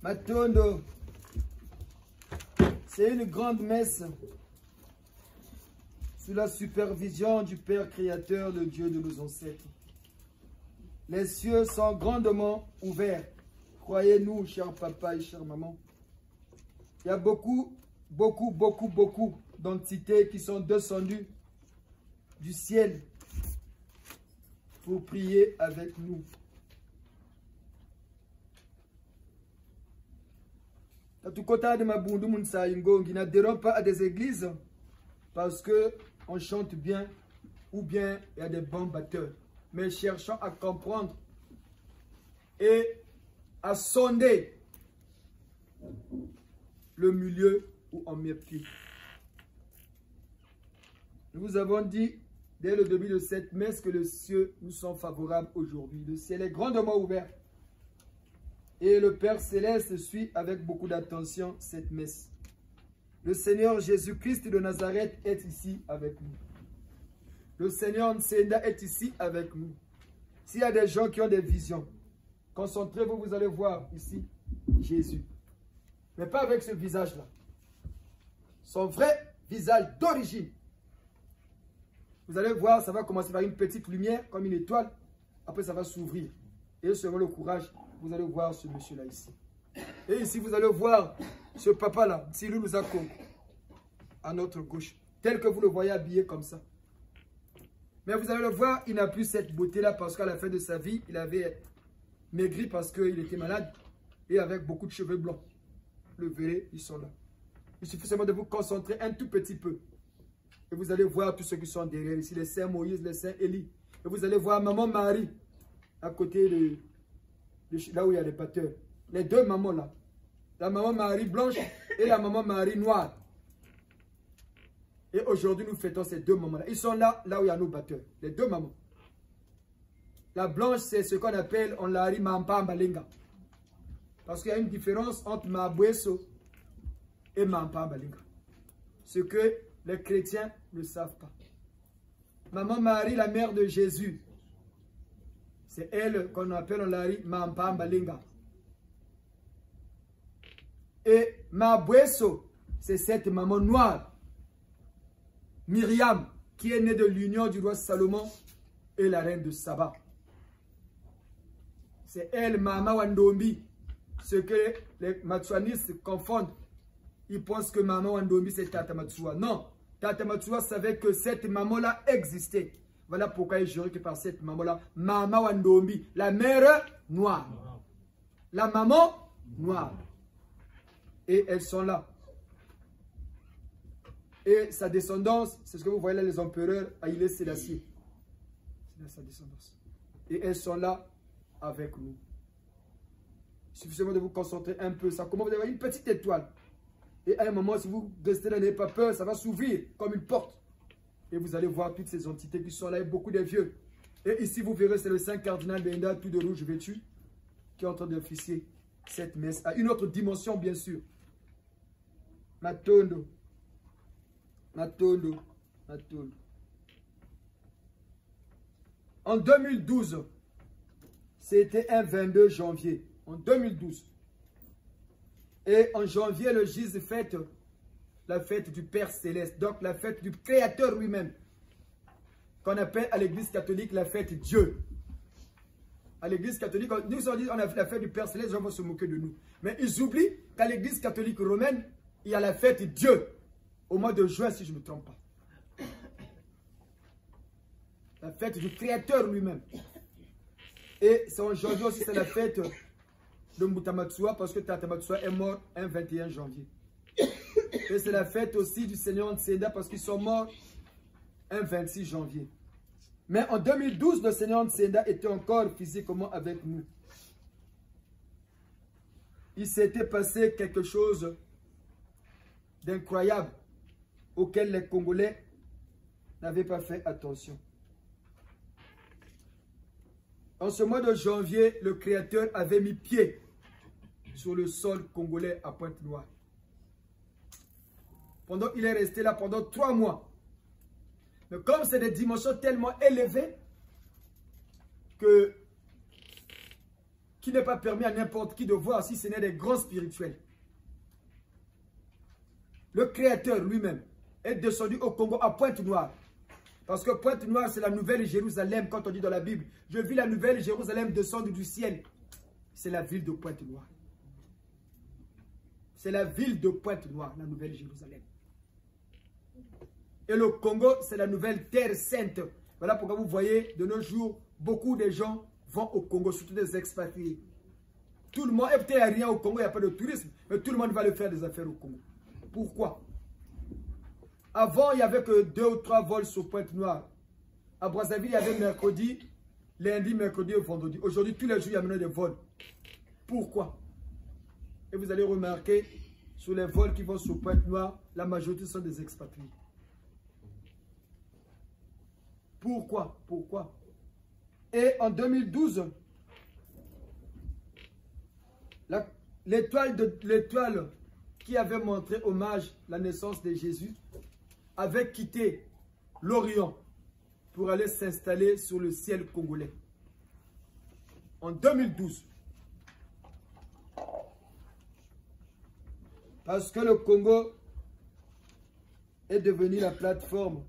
Matondo, c'est une grande messe sous la supervision du Père créateur, le Dieu de nos ancêtres. Les cieux sont grandement ouverts. Croyez-nous, cher papa et chère maman. Il y a beaucoup d'entités qui sont descendues du ciel pour prier avec nous. N'adhérons pas à des églises parce qu'on chante bien ou bien il y a des bons batteurs. Mais cherchons à comprendre et à sonder le milieu où on met pied. Nous vous avons dit dès le début de cette messe que les cieux nous sont favorables aujourd'hui. Le ciel est grandement ouvert. Et le Père Céleste suit avec beaucoup d'attention cette messe. Le Seigneur Jésus-Christ de Nazareth est ici avec nous. Le Seigneur Nsenda est ici avec nous. S'il y a des gens qui ont des visions, concentrez-vous, vous allez voir ici Jésus. Mais pas avec ce visage-là. Son vrai visage d'origine. Vous allez voir, ça va commencer par une petite lumière, comme une étoile. Après, ça va s'ouvrir. Et selon le courage, vous allez voir ce monsieur-là ici. Et ici, vous allez voir ce papa-là, Silou Luzako, à notre gauche. Tel que vous le voyez habillé comme ça. Mais vous allez le voir, il n'a plus cette beauté-là parce qu'à la fin de sa vie, il avait maigri parce qu'il était malade et avec beaucoup de cheveux blancs. Le verrez, ils sont là. Il suffit seulement de vous concentrer un tout petit peu. Et vous allez voir tous ceux qui sont derrière ici, les saints Moïse, les saints Élie. Et vous allez voir maman Marie à côté de là où il y a les batteurs. Les deux mamans là. La maman Marie blanche et la maman Marie noire. Et aujourd'hui, nous fêtons ces deux mamans là. Ils sont là, là où il y a nos batteurs. Les deux mamans. La blanche, c'est ce qu'on appelle, on l'a dit, Mampa Mbalenga. Parce qu'il y a une différence entre Mabweso et Mampa Mbalenga. Ce que les chrétiens ne savent pas. Maman Marie, la mère de Jésus, c'est elle qu'on appelle, on l'a dit, Mampa Mbalenga. Et Mabweso, c'est cette maman noire, Myriam, qui est née de l'union du roi Salomon et la reine de Saba. C'est elle, Mama Wandombi. Ce que les Matsuanistes confondent. Ils pensent que Mama Wandombi, c'est Tata Matsua. Non, Tata Matsua savait que cette maman-là existait. Voilà pourquoi il jurait que par cette maman-là, Mama Wandombi, la mère noire. La maman noire. Et elles sont là. Et sa descendance, c'est ce que vous voyez là, les empereurs, Haïlé Sélassié. C'est là sa descendance. Et elles sont là avec nous. Il suffit seulement de vous concentrer un peu. Ça commence, vous avez une petite étoile. Et à un moment, si vous restez là, n'ayez pas peur, ça va s'ouvrir comme une porte. Et vous allez voir toutes ces entités qui sont là, et beaucoup des vieux. Et ici, vous verrez, c'est le Saint Cardinal Benda, tout de rouge vêtu, qui est en train d'officier cette messe. À une autre dimension, bien sûr. Matondo. Matondo. Matondo. En 2012, c'était un 22 janvier. En 2012. Et en janvier, le GIZ fête la fête du Père Céleste. Donc la fête du Créateur lui-même. Qu'on appelle à l'Église catholique la fête Dieu. À l'Église catholique, nous on dit on a la fête du Père Céleste, les gens vont se moquer de nous. Mais ils oublient qu'à l'Église catholique romaine, il y a la fête Dieu. Au mois de juin, si je ne me trompe pas. La fête du Créateur lui-même. Et c'est en janvier aussi, c'est la fête de Mutamatsua, parce que Tatamatsua est mort un 21 janvier. Et c'est la fête aussi du Seigneur Nsenda, parce qu'ils sont morts un 26 janvier. Mais en 2012, le Seigneur Nsenda était encore physiquement avec nous. Il s'était passé quelque chose d'incroyable auquel les Congolais n'avaient pas fait attention. En ce mois de janvier, le Créateur avait mis pied sur le sol congolais à Pointe-Noire. Il est resté là pendant 3 mois. Mais comme c'est des dimensions tellement élevées qui n'est pas permis à n'importe qui de voir si ce n'est des grands spirituels. Le Créateur lui-même est descendu au Congo à Pointe-Noire. Parce que Pointe-Noire, c'est la nouvelle Jérusalem, quand on dit dans la Bible. Je vis la nouvelle Jérusalem descendre du ciel. C'est la ville de Pointe-Noire. C'est la ville de Pointe-Noire, la nouvelle Jérusalem. Et le Congo, c'est la nouvelle terre sainte. Voilà pourquoi vous voyez, de nos jours, beaucoup de gens vont au Congo, surtout des expatriés. Tout le monde, et peut-être il n'y a rien au Congo, il n'y a pas de tourisme, mais tout le monde va aller faire des affaires au Congo. Pourquoi? Avant, il n'y avait que 2 ou 3 vols sur Pointe-Noire. À Brazzaville, il y avait mercredi, lundi, mercredi et vendredi. Aujourd'hui, tous les jours, il y a maintenant des vols. Pourquoi? Et vous allez remarquer, sur les vols qui vont sur Pointe-Noire, la majorité sont des expatriés. Pourquoi? Pourquoi? Et en 2012, l'étoile qui avait montré hommage à la naissance de Jésus avait quitté l'Orient pour aller s'installer sur le ciel congolais. En 2012. Parce que le Congo est devenu la plateforme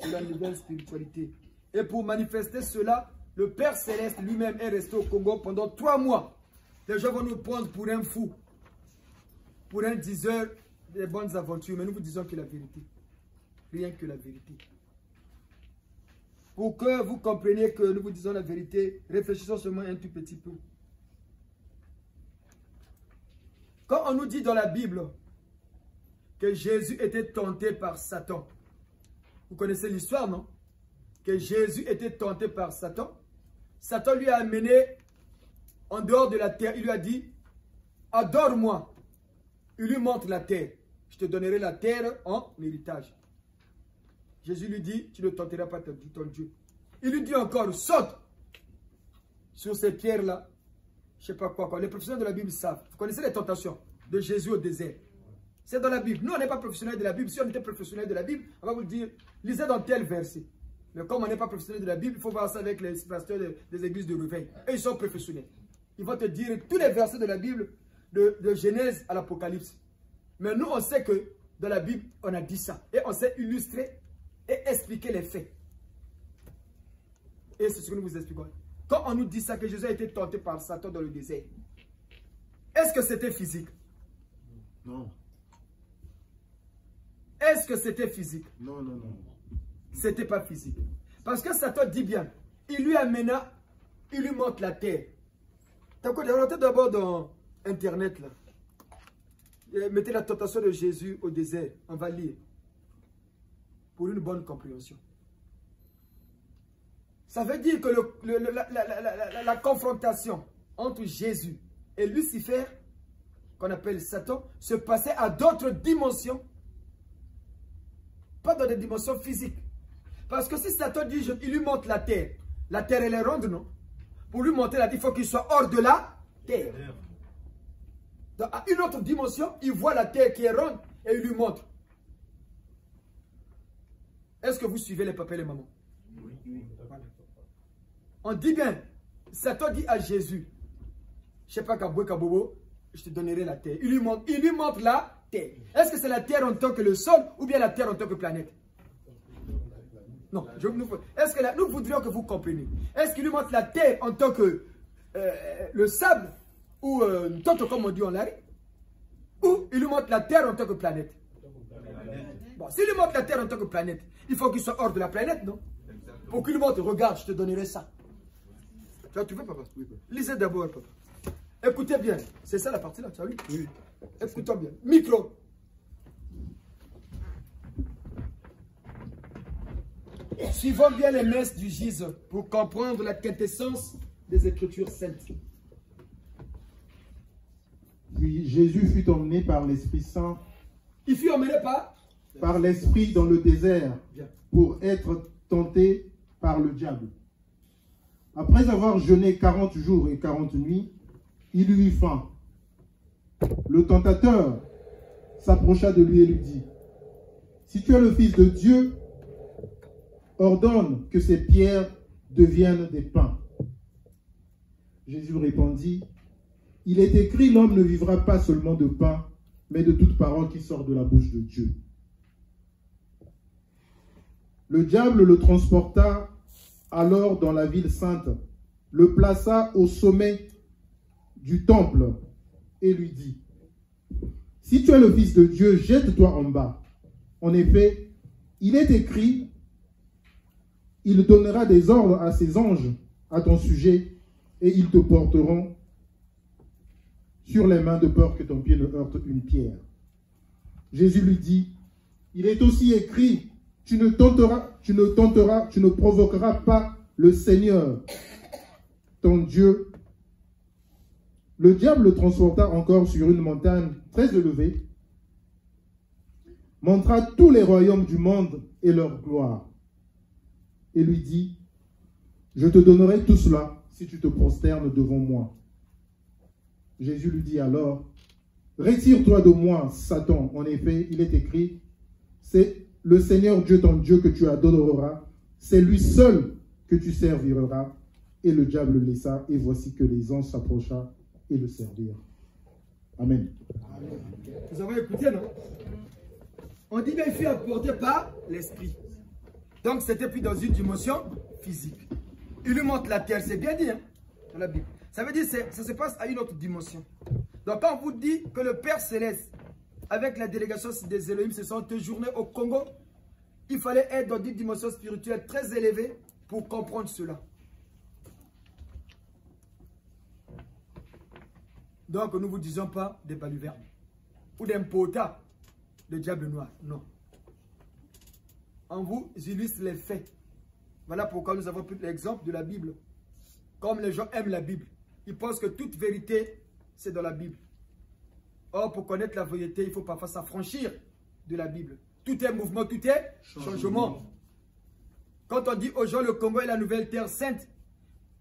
de la nouvelle spiritualité. Et pour manifester cela, le Père Céleste lui-même est resté au Congo pendant 3 mois. Les gens vont nous prendre pour un fou, pour un diseur des bonnes aventures, mais nous vous disons que la vérité. Rien que la vérité. Pour que vous compreniez que nous vous disons la vérité, réfléchissons seulement un tout petit peu. Quand on nous dit dans la Bible que Jésus était tenté par Satan, vous connaissez l'histoire, non? Que Jésus était tenté par Satan. Satan lui a amené en dehors de la terre. Il lui a dit, adore-moi. Il lui montre la terre. Je te donnerai la terre en héritage. Jésus lui dit, tu ne tenteras pas ton Dieu. Il lui dit encore, saute sur ces pierres-là. Je ne sais pas quoi. Les professionnels de la Bible savent. Vous connaissez les tentations de Jésus au désert. C'est dans la Bible. Nous, on n'est pas professionnels de la Bible. Si on était professionnels de la Bible, on va vous dire, lisez dans tel verset. Mais comme on n'est pas professionnel de la Bible, il faut voir ça avec les pasteurs des églises de réveil. Et ils sont professionnels. Ils vont te dire tous les versets de la Bible, de Genèse à l'Apocalypse. Mais nous, on sait que dans la Bible, on a dit ça. Et on sait illustrer et expliquer les faits. Et c'est ce que nous vous expliquons. Quand on nous dit ça, que Jésus a été tenté par Satan dans le désert, est-ce que c'était physique? Non. Est-ce que c'était physique? Non, non, non. C'était pas physique. Parce que Satan dit bien, il lui amena, il lui montre la terre. Rentrez d'abord dans Internet là. Mettez la tentation de Jésus au désert. On va lire. Pour une bonne compréhension. Ça veut dire que la confrontation entre Jésus et Lucifer, qu'on appelle Satan, se passait à d'autres dimensions. Pas dans des dimensions physiques. Parce que si Satan dit, il lui montre la terre elle est ronde, non? Pour lui montrer la terre, il faut qu'il soit hors de la terre. Dans une autre dimension, il voit la terre qui est ronde et il lui montre. Est-ce que vous suivez les papas et les mamans? Oui. Voilà. On dit bien, Satan dit à Jésus, je ne sais pas Kaboué Kabobo, je te donnerai la terre. Il lui montre la terre. Est-ce que c'est la terre en tant que le sol ou bien la terre en tant que planète? Non. Est-ce que nous voudrions que vous compreniez. Est-ce qu'il lui montre la terre en tant que le sable ou tant comme on dit en l'arrêt? Ou il lui montre la terre en tant que planète? Bon, s'il lui montre la terre en tant que planète, il faut qu'il soit hors de la planète, non? Pour qu'il lui montre, regarde, je te donnerai ça. Tu veux, papa? Oui, papa. Lisez d'abord, papa. Écoutez bien. C'est ça la partie là, tu as vu? Oui. Écoutons bien. Micro. Suivons bien les messes du Gise pour comprendre la quintessence des Écritures saintes. Puis Jésus fut emmené par l'Esprit Saint. Il fut emmené par l'Esprit dans le désert pour être tenté par le diable. Après avoir jeûné 40 jours et 40 nuits, il eut faim. Le tentateur s'approcha de lui et lui dit, « Si tu es le Fils de Dieu, ordonne que ces pierres deviennent des pains. » Jésus répondit, « Il est écrit, l'homme ne vivra pas seulement de pain, mais de toute parole qui sort de la bouche de Dieu. » Le diable le transporta alors dans la ville sainte, le plaça au sommet du temple et lui dit, « Si tu es le Fils de Dieu, jette-toi en bas. En effet, il est écrit, il donnera des ordres à ses anges à ton sujet, et ils te porteront sur les mains de peur que ton pied ne heurte une pierre. » Jésus lui dit, « Il est aussi écrit, tu ne provoqueras pas le Seigneur, ton Dieu. » Le diable le transporta encore sur une montagne très élevée, montra tous les royaumes du monde et leur gloire, et lui dit, « Je te donnerai tout cela si tu te prosternes devant moi. » Jésus lui dit alors, « Retire-toi de moi, Satan. En effet, il est écrit, c'est le Seigneur Dieu, ton Dieu, que tu adoreras, c'est lui seul que tu serviras. » Et le diable le laissa, et voici que les anges s'approcha et le servirent. Amen. Vous avez écouté, non? On dit bien, il fut apporté par l'esprit. Donc, c'était plus dans une dimension physique. Il lui montre la terre, c'est bien dit, hein, dans la Bible. Ça veut dire que ça se passe à une autre dimension. Donc, quand on vous dit que le Père Céleste, avec la délégation des Elohim, se sont séjournés au Congo, il fallait être dans une dimension spirituelle très élevée pour comprendre cela. Donc, nous ne vous disons pas des balivernes ou d'un pota de diable noir. Non. On vous illustre les faits. Voilà pourquoi nous avons pris l'exemple de la Bible. Comme les gens aiment la Bible, ils pensent que toute vérité, c'est dans la Bible. Or, pour connaître la vérité, il faut parfois s'affranchir de la Bible. Tout est mouvement, tout est changement. Quand on dit aux gens le Congo est la nouvelle terre sainte,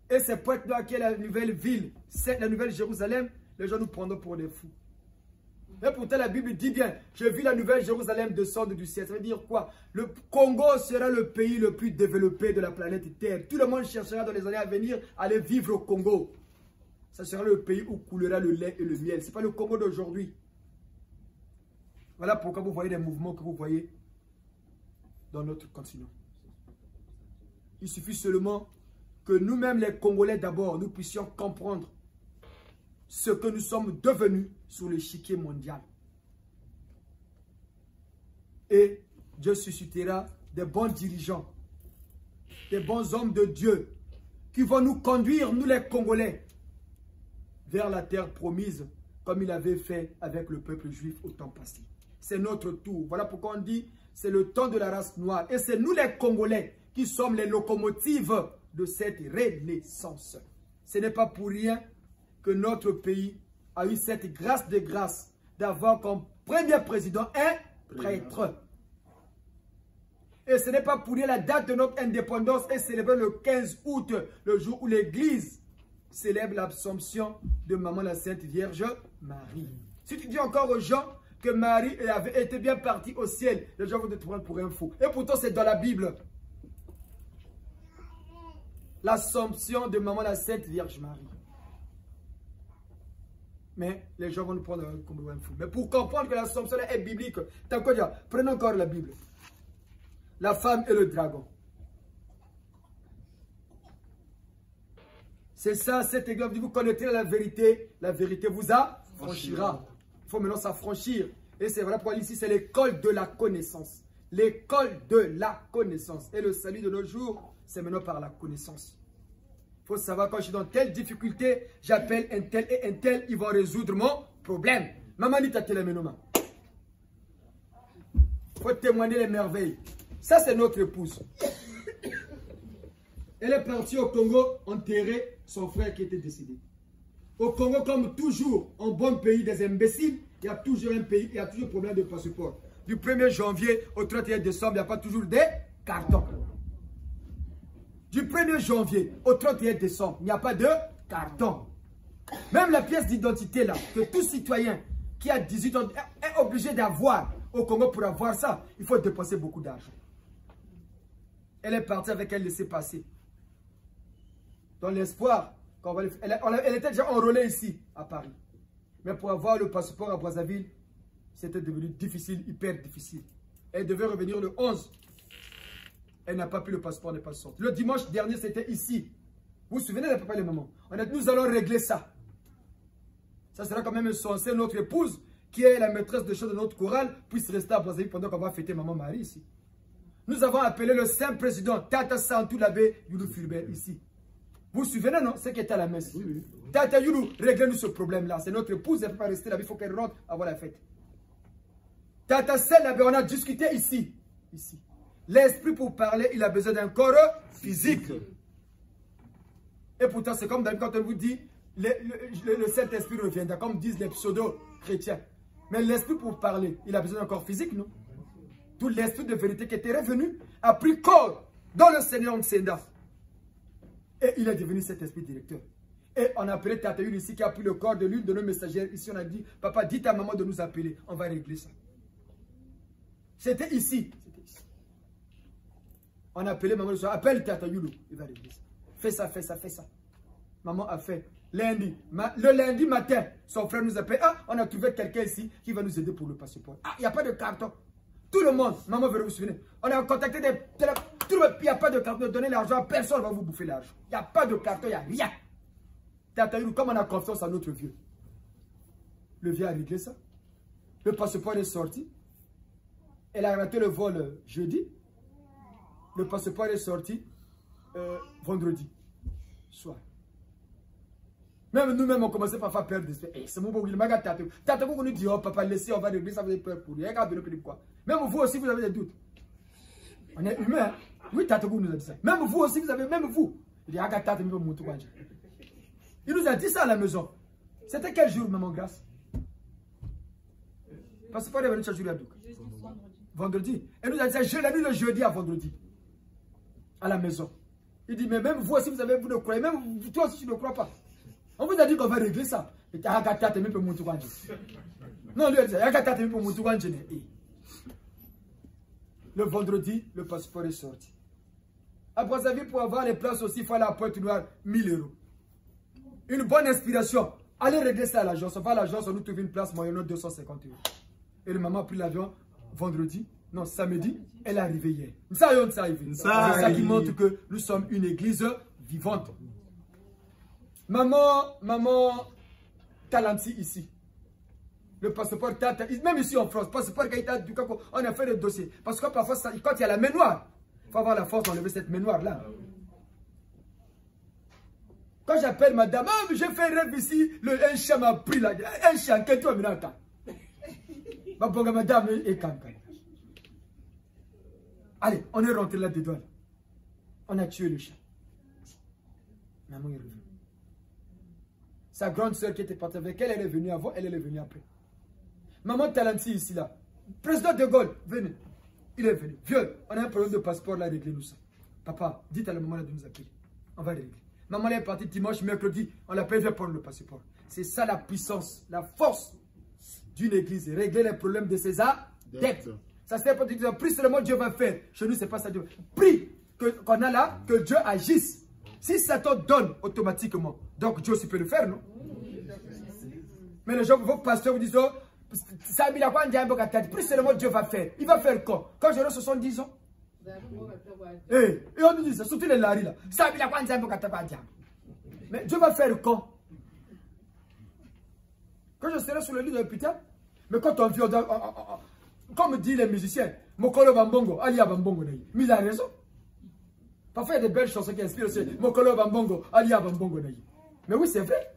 et c'est Pointe-Noire qui est la nouvelle ville, c'est la nouvelle Jérusalem, les gens nous prendront pour des fous. Mais pourtant la Bible dit bien, j'ai vu la nouvelle Jérusalem descendre du ciel. Ça veut dire quoi? Le Congo sera le pays le plus développé de la planète Terre. Tout le monde cherchera dans les années à venir à aller vivre au Congo. Ça sera le pays où coulera le lait et le miel. Ce n'est pas le Congo d'aujourd'hui. Voilà pourquoi vous voyez les mouvements que vous voyez dans notre continent. Il suffit seulement que nous-mêmes les Congolais d'abord, nous puissions comprendre ce que nous sommes devenus sur l'échiquier mondial. Et Dieu suscitera des bons dirigeants, des bons hommes de Dieu qui vont nous conduire, nous les Congolais, vers la terre promise comme il avait fait avec le peuple juif au temps passé. C'est notre tour. Voilà pourquoi on dit c'est le temps de la race noire. Et c'est nous les Congolais qui sommes les locomotives de cette renaissance. Ce n'est pas pour rien que notre pays a eu cette grâce de grâce d'avoir comme premier président un prêtre. Et ce n'est pas pour rien la date de notre indépendance est célébrée le 15 août, le jour où l'Église célèbre l'Assomption de Maman la Sainte Vierge Marie. Si tu dis encore aux gens que Marie avait été bien partie au ciel, les gens vont te prendre pour un fou. Et pourtant c'est dans la Bible. L'Assomption de Maman la Sainte Vierge Marie. Mais les gens vont nous prendre comme un fou. Mais pour comprendre que l'Assomption est biblique, t'as quoi dire? Prenons encore la Bible. La femme et le dragon. C'est ça, cet exemple. Vous connaîtrez la vérité vous affranchira. Il faut maintenant s'affranchir. Et c'est vrai pour ici, c'est l'école de la connaissance. L'école de la connaissance. Et le salut de nos jours, c'est maintenant par la connaissance. Il faut savoir, quand je suis dans telle difficulté, j'appelle un tel et un tel, ils vont résoudre mon problème. Maman dit à téléménoma. Il faut témoigner les merveilles. Ça, c'est notre épouse. Elle est partie au Congo enterrer son frère qui était décédé. Au Congo, comme toujours, en bon pays des imbéciles, il y a toujours un pays, il y a toujours un problème de passeport. Du 1er janvier au 31 décembre, il n'y a pas toujours des cartons. Du 1er janvier au 31 décembre, il n'y a pas de carton. Même la pièce d'identité là, que tout citoyen qui a 18 ans est obligé d'avoir au Congo pour avoir ça, il faut dépenser beaucoup d'argent. Elle est partie avec un laissez-passer. Dans l'espoir Elle était déjà enrôlée ici, à Paris. Mais pour avoir le passeport à Brazzaville, c'était devenu difficile, hyper difficile. Elle devait revenir le 11. Elle n'a pas pu, le passeport n'est pas sorti. Le dimanche dernier, c'était ici. Vous vous souvenez, papa et les mamans? Nous allons régler ça. Ça sera quand même censé notre épouse, qui est la maîtresse de chant de notre chorale, puisse rester à Brazzaville pendant qu'on va fêter maman Marie ici. Nous avons appelé le saint président Tata Santou l'abbé Youlou Fulbert ici. Vous vous souvenez, non? C'est qui était à la messe. Oui. Tata Youlou, réglez-nous ce problème-là. C'est notre épouse, elle ne peut pas rester là, il faut qu'elle rentre avant la fête. Tata Sel l'abbé, on a discuté ici. L'esprit pour parler, il a besoin d'un corps physique. Et pourtant, c'est comme quand on vous dit, le Saint-Esprit reviendra, comme disent les pseudo-chrétiens. Mais l'esprit pour parler, il a besoin d'un corps physique, non? Tout l'esprit de vérité qui était revenu a pris corps dans le Seigneur Nsenda. Et il est devenu cet esprit directeur. Et on a appelé Tata Yul ici qui a pris le corps de l'une de nos messagères. Ici, on a dit, papa, dites à maman de nous appeler. On va régler ça. C'était ici. On a appelé maman de soir. Appelle Tata Yulu. Il va régler ça. Fais ça, fais ça, fais ça. Maman a fait. Lundi. Le lundi matin, son frère nous appelle. Ah, on a trouvé quelqu'un ici qui va nous aider pour le passeport. Ah, il n'y a pas de carton. Tout le monde, maman veut vous souvenir. On a contacté des... Il n'y a pas de carton. Donnez l'argent, personne ne va vous bouffer l'argent. Il n'y a pas de carton, il n'y a rien. Tata Yulu, comme on a confiance en notre vieux. Le vieux a réglé ça. Le passeport est sorti. Elle a raté le vol jeudi. Le passeport est sorti vendredi soir. Même nous-mêmes, on commençait par faire perdre d'esprit. C'est mon beau, il m'a gâté. Tata, vous nous dit, oh papa, laissez, on va régler ça, vous avez peur pour lui. Quoi. Même vous aussi, vous avez des doutes. On est humain. Oui, Tata, vous nous a dit ça. Même vous aussi, vous avez, même vous. Il dit, il nous a dit ça à la maison. C'était quel jour, maman Grâce? Passeport est venu chaque jour à Douk. Vendredi. Elle nous a dit ça, je l'ai lu le jeudi à vendredi. À la maison. Il dit, mais même vous aussi, vous ne croyez, même toi aussi, tu ne crois pas. On vous a dit qu'on va régler ça. Non, lui, il a dit, le vendredi, le passeport est sorti. À Brazzaville, pour avoir les places aussi, il faut aller à Pointe-Noire, 1000 €. Une bonne inspiration. Allez régler ça à l'agence. On va à l'agence, on nous trouve une place moyennant 250 €. Et le maman a pris l'avion vendredi. Non, samedi, elle est arrivée hier. C'est ça qui montre que nous sommes une église vivante. Maman Talanti ici. Le passeport, même ici en France, passeport, on a fait le dossier. Parce que parfois, quand il y a la main noire, il faut avoir la force d'enlever cette main noire-là. Quand j'appelle madame, j'ai fait un rêve ici, un chien m'a pris là. Un chien, quel toi, madame, est calme. Allez, on est rentré là-dedans. On a tué le chat. Maman est revenue. Sa grande soeur qui était partie avec elle, elle est venue avant, elle est venue après. Maman Talanti ici, là. Président de Gaulle, venez. Il est venu. Vieux, on a un problème de passeport là, réglez-nous ça. Papa, dites à la maman là de nous appeler. On va régler. Maman elle est partie dimanche, mercredi, on l'appelle, viens prendre le passeport. C'est ça la puissance, la force d'une église. Régler les problèmes de ses adeptes. Ça c'est pas dire, prie seulement Dieu va faire. Chez nous, c'est pas ça Dieu. Prie qu'on a là, que Dieu agisse. Si Satan donne automatiquement, donc Dieu aussi peut le faire, non? Mais les gens, vos pasteurs vous disent, oh, prie seulement Dieu va faire. Il va faire quoi? Quand j'aurai 70 ans? Et on nous dit ça, surtout les laris là. Mais Dieu va faire quand? Quand je serai sur le lit de l'hôpital? Mais quand on vit, comme disent les musiciens, Mokolo Bambongo, Alia Bambongo, mais il a raison. Parfois, il y a des belles chansons qui inspirent aussi. Mokolo Bambongo, Alia Bambongo. Mais oui, c'est vrai.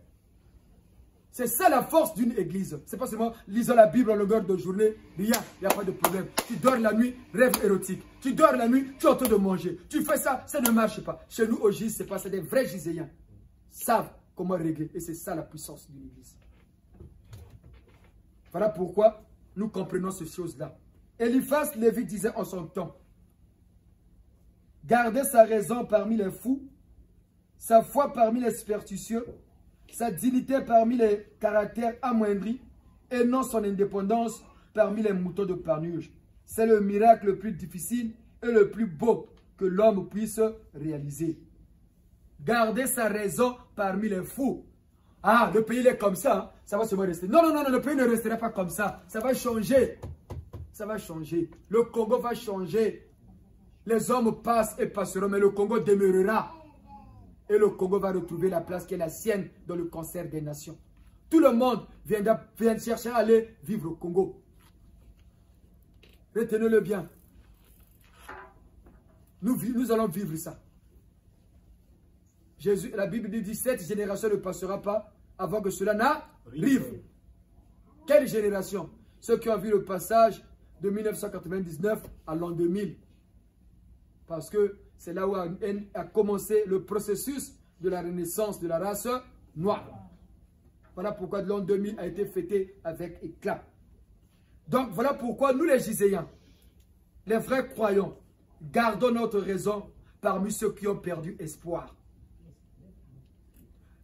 C'est ça la force d'une église. C'est pas seulement lisant la Bible en longueur de journée. Rien, il n'y a pas de problème. Tu dors la nuit, rêve érotique. Tu dors la nuit, tu es en train de manger. Tu fais ça, ça ne marche pas. Chez nous, au GIS, c'est pas ça. Des vrais giséens savent comment régler. Et c'est ça la puissance d'une église. Voilà pourquoi nous comprenons ces choses-là. Eliphaz Lévi disait en son temps, garder sa raison parmi les fous, sa foi parmi les superstitieux, sa dignité parmi les caractères amoindris, et non son indépendance parmi les moutons de Panurge. C'est le miracle le plus difficile et le plus beau que l'homme puisse réaliser. garder sa raison parmi les fous. Ah, le pays il est comme ça, hein, ça va seulement rester. Non, non, non, le pays ne restera pas comme ça. Ça va changer. Ça va changer. Le Congo va changer. Les hommes passent et passeront, mais le Congo demeurera. Et le Congo va retrouver la place qui est la sienne dans le concert des nations. Tout le monde vient chercher à aller vivre au Congo. Retenez-le bien. Nous allons vivre ça. Jésus, la Bible dit, cette génération ne passera pas avant que cela n'arrive. Quelle génération? Ceux qui ont vu le passage de 1999 à l'an 2000. Parce que c'est là où a commencé le processus de la renaissance de la race noire. Voilà pourquoi l'an 2000 a été fêté avec éclat. Donc voilà pourquoi nous les Giséens, les vrais croyants, gardons notre raison parmi ceux qui ont perdu espoir.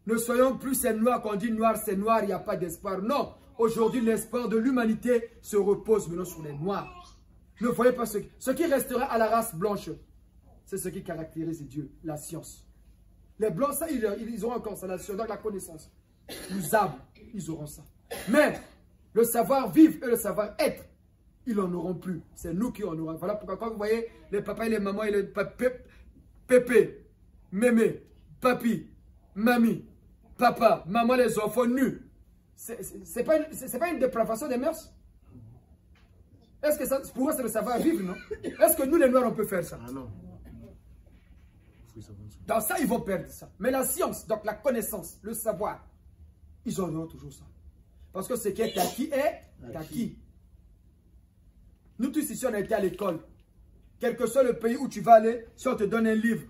Ne soyons plus ces noirs qu'on dit noir, c'est noir, il n'y a pas d'espoir. Non, aujourd'hui l'espoir de l'humanité se repose maintenant sur les noirs. Ne voyez pas ce qui restera à la race blanche. C'est ce qui caractérise Dieu, la science. Les blancs, ça, ils auront encore ça, la science, donc la connaissance. Les arbres, ils auront ça. Mais le savoir-vivre et le savoir-être, ils n'en auront plus. C'est nous qui en aurons. Voilà pourquoi quand vous voyez les papas et les mamans et les pépé, mémé, papi, mamie, papa, maman, les enfants nus. C'est pas une dépravation des mœurs? Est-ce que ça, pour eux, c'est le savoir-vivre, non? Est-ce que nous, les Noirs, on peut faire ça? Ah non. Dans ça, ils vont perdre ça. Mais la science, donc la connaissance, le savoir, ils auront toujours ça. Parce que ce qui est acquis est acquis. Nous tous ici, on a été à l'école. Quel que soit le pays où tu vas aller, si on te donne un livre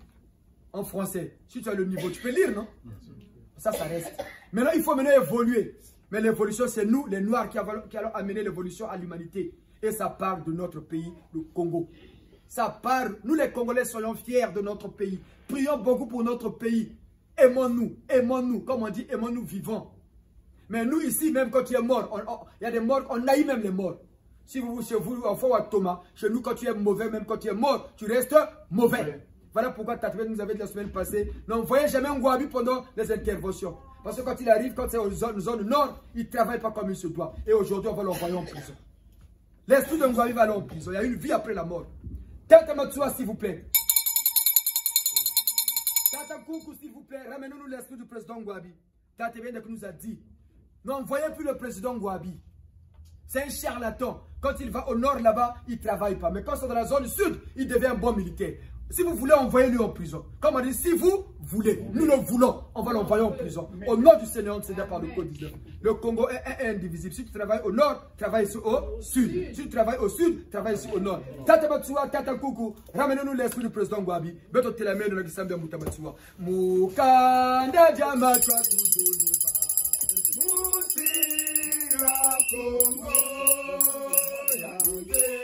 en français, si tu as le niveau, tu peux lire, non? Ça reste. Maintenant, il faut maintenant évoluer. Mais l'évolution, c'est nous, les Noirs, qui allons amener l'évolution à l'humanité. Et ça part de notre pays, le Congo. Ça part, nous les Congolais, soyons fiers de notre pays. Prions beaucoup pour notre pays. Aimons-nous, comme on dit, aimons-nous vivants. Mais nous ici, même quand tu es mort, il y a des morts, on haït même les morts. Si vous, chez vous, enfant à Thomas, chez nous, quand tu es mauvais, même quand tu es mort, tu restes mauvais. Voilà pourquoi Tatoué nous avait dit la semaine passée, n'envoyez jamais un Ngouabi pendant les interventions. Parce que quand il arrive, quand c'est aux zones nord, il ne travaille pas comme il se doit. Et aujourd'hui, on va l'envoyer en prison. L'esprit de Ngouabi va aller en prison. Il y a une vie après la mort. Tata Matsua, s'il vous plaît. Tata Koukou, s'il vous plaît. Ramenez-nous l'esprit du président Ngouabi. Tata Bende nous a dit, n'envoyez plus le président Ngouabi. C'est un charlatan. Quand il va au nord là-bas, il ne travaille pas. Mais quand c'est dans la zone sud, il devient un bon militaire. Si vous voulez, envoyez-lui en prison. Comme on dit, si vous voulez, nous le voulons, on va l'envoyer en prison. Au nom du Seigneur, on s'aide par le code 19. Le Congo est indivisible. Si tu travailles au nord, travaille ici au sud. Si tu travailles au sud, travaille ici au nord. Tata Matsua, Tata Koukou, ramenez-nous l'esprit du président Ngouabi. Beto Telame, nous l'avons dit à Mouta Matsua. Moukanda Diamatua Tuduluba. Moutira Congo. Yangé,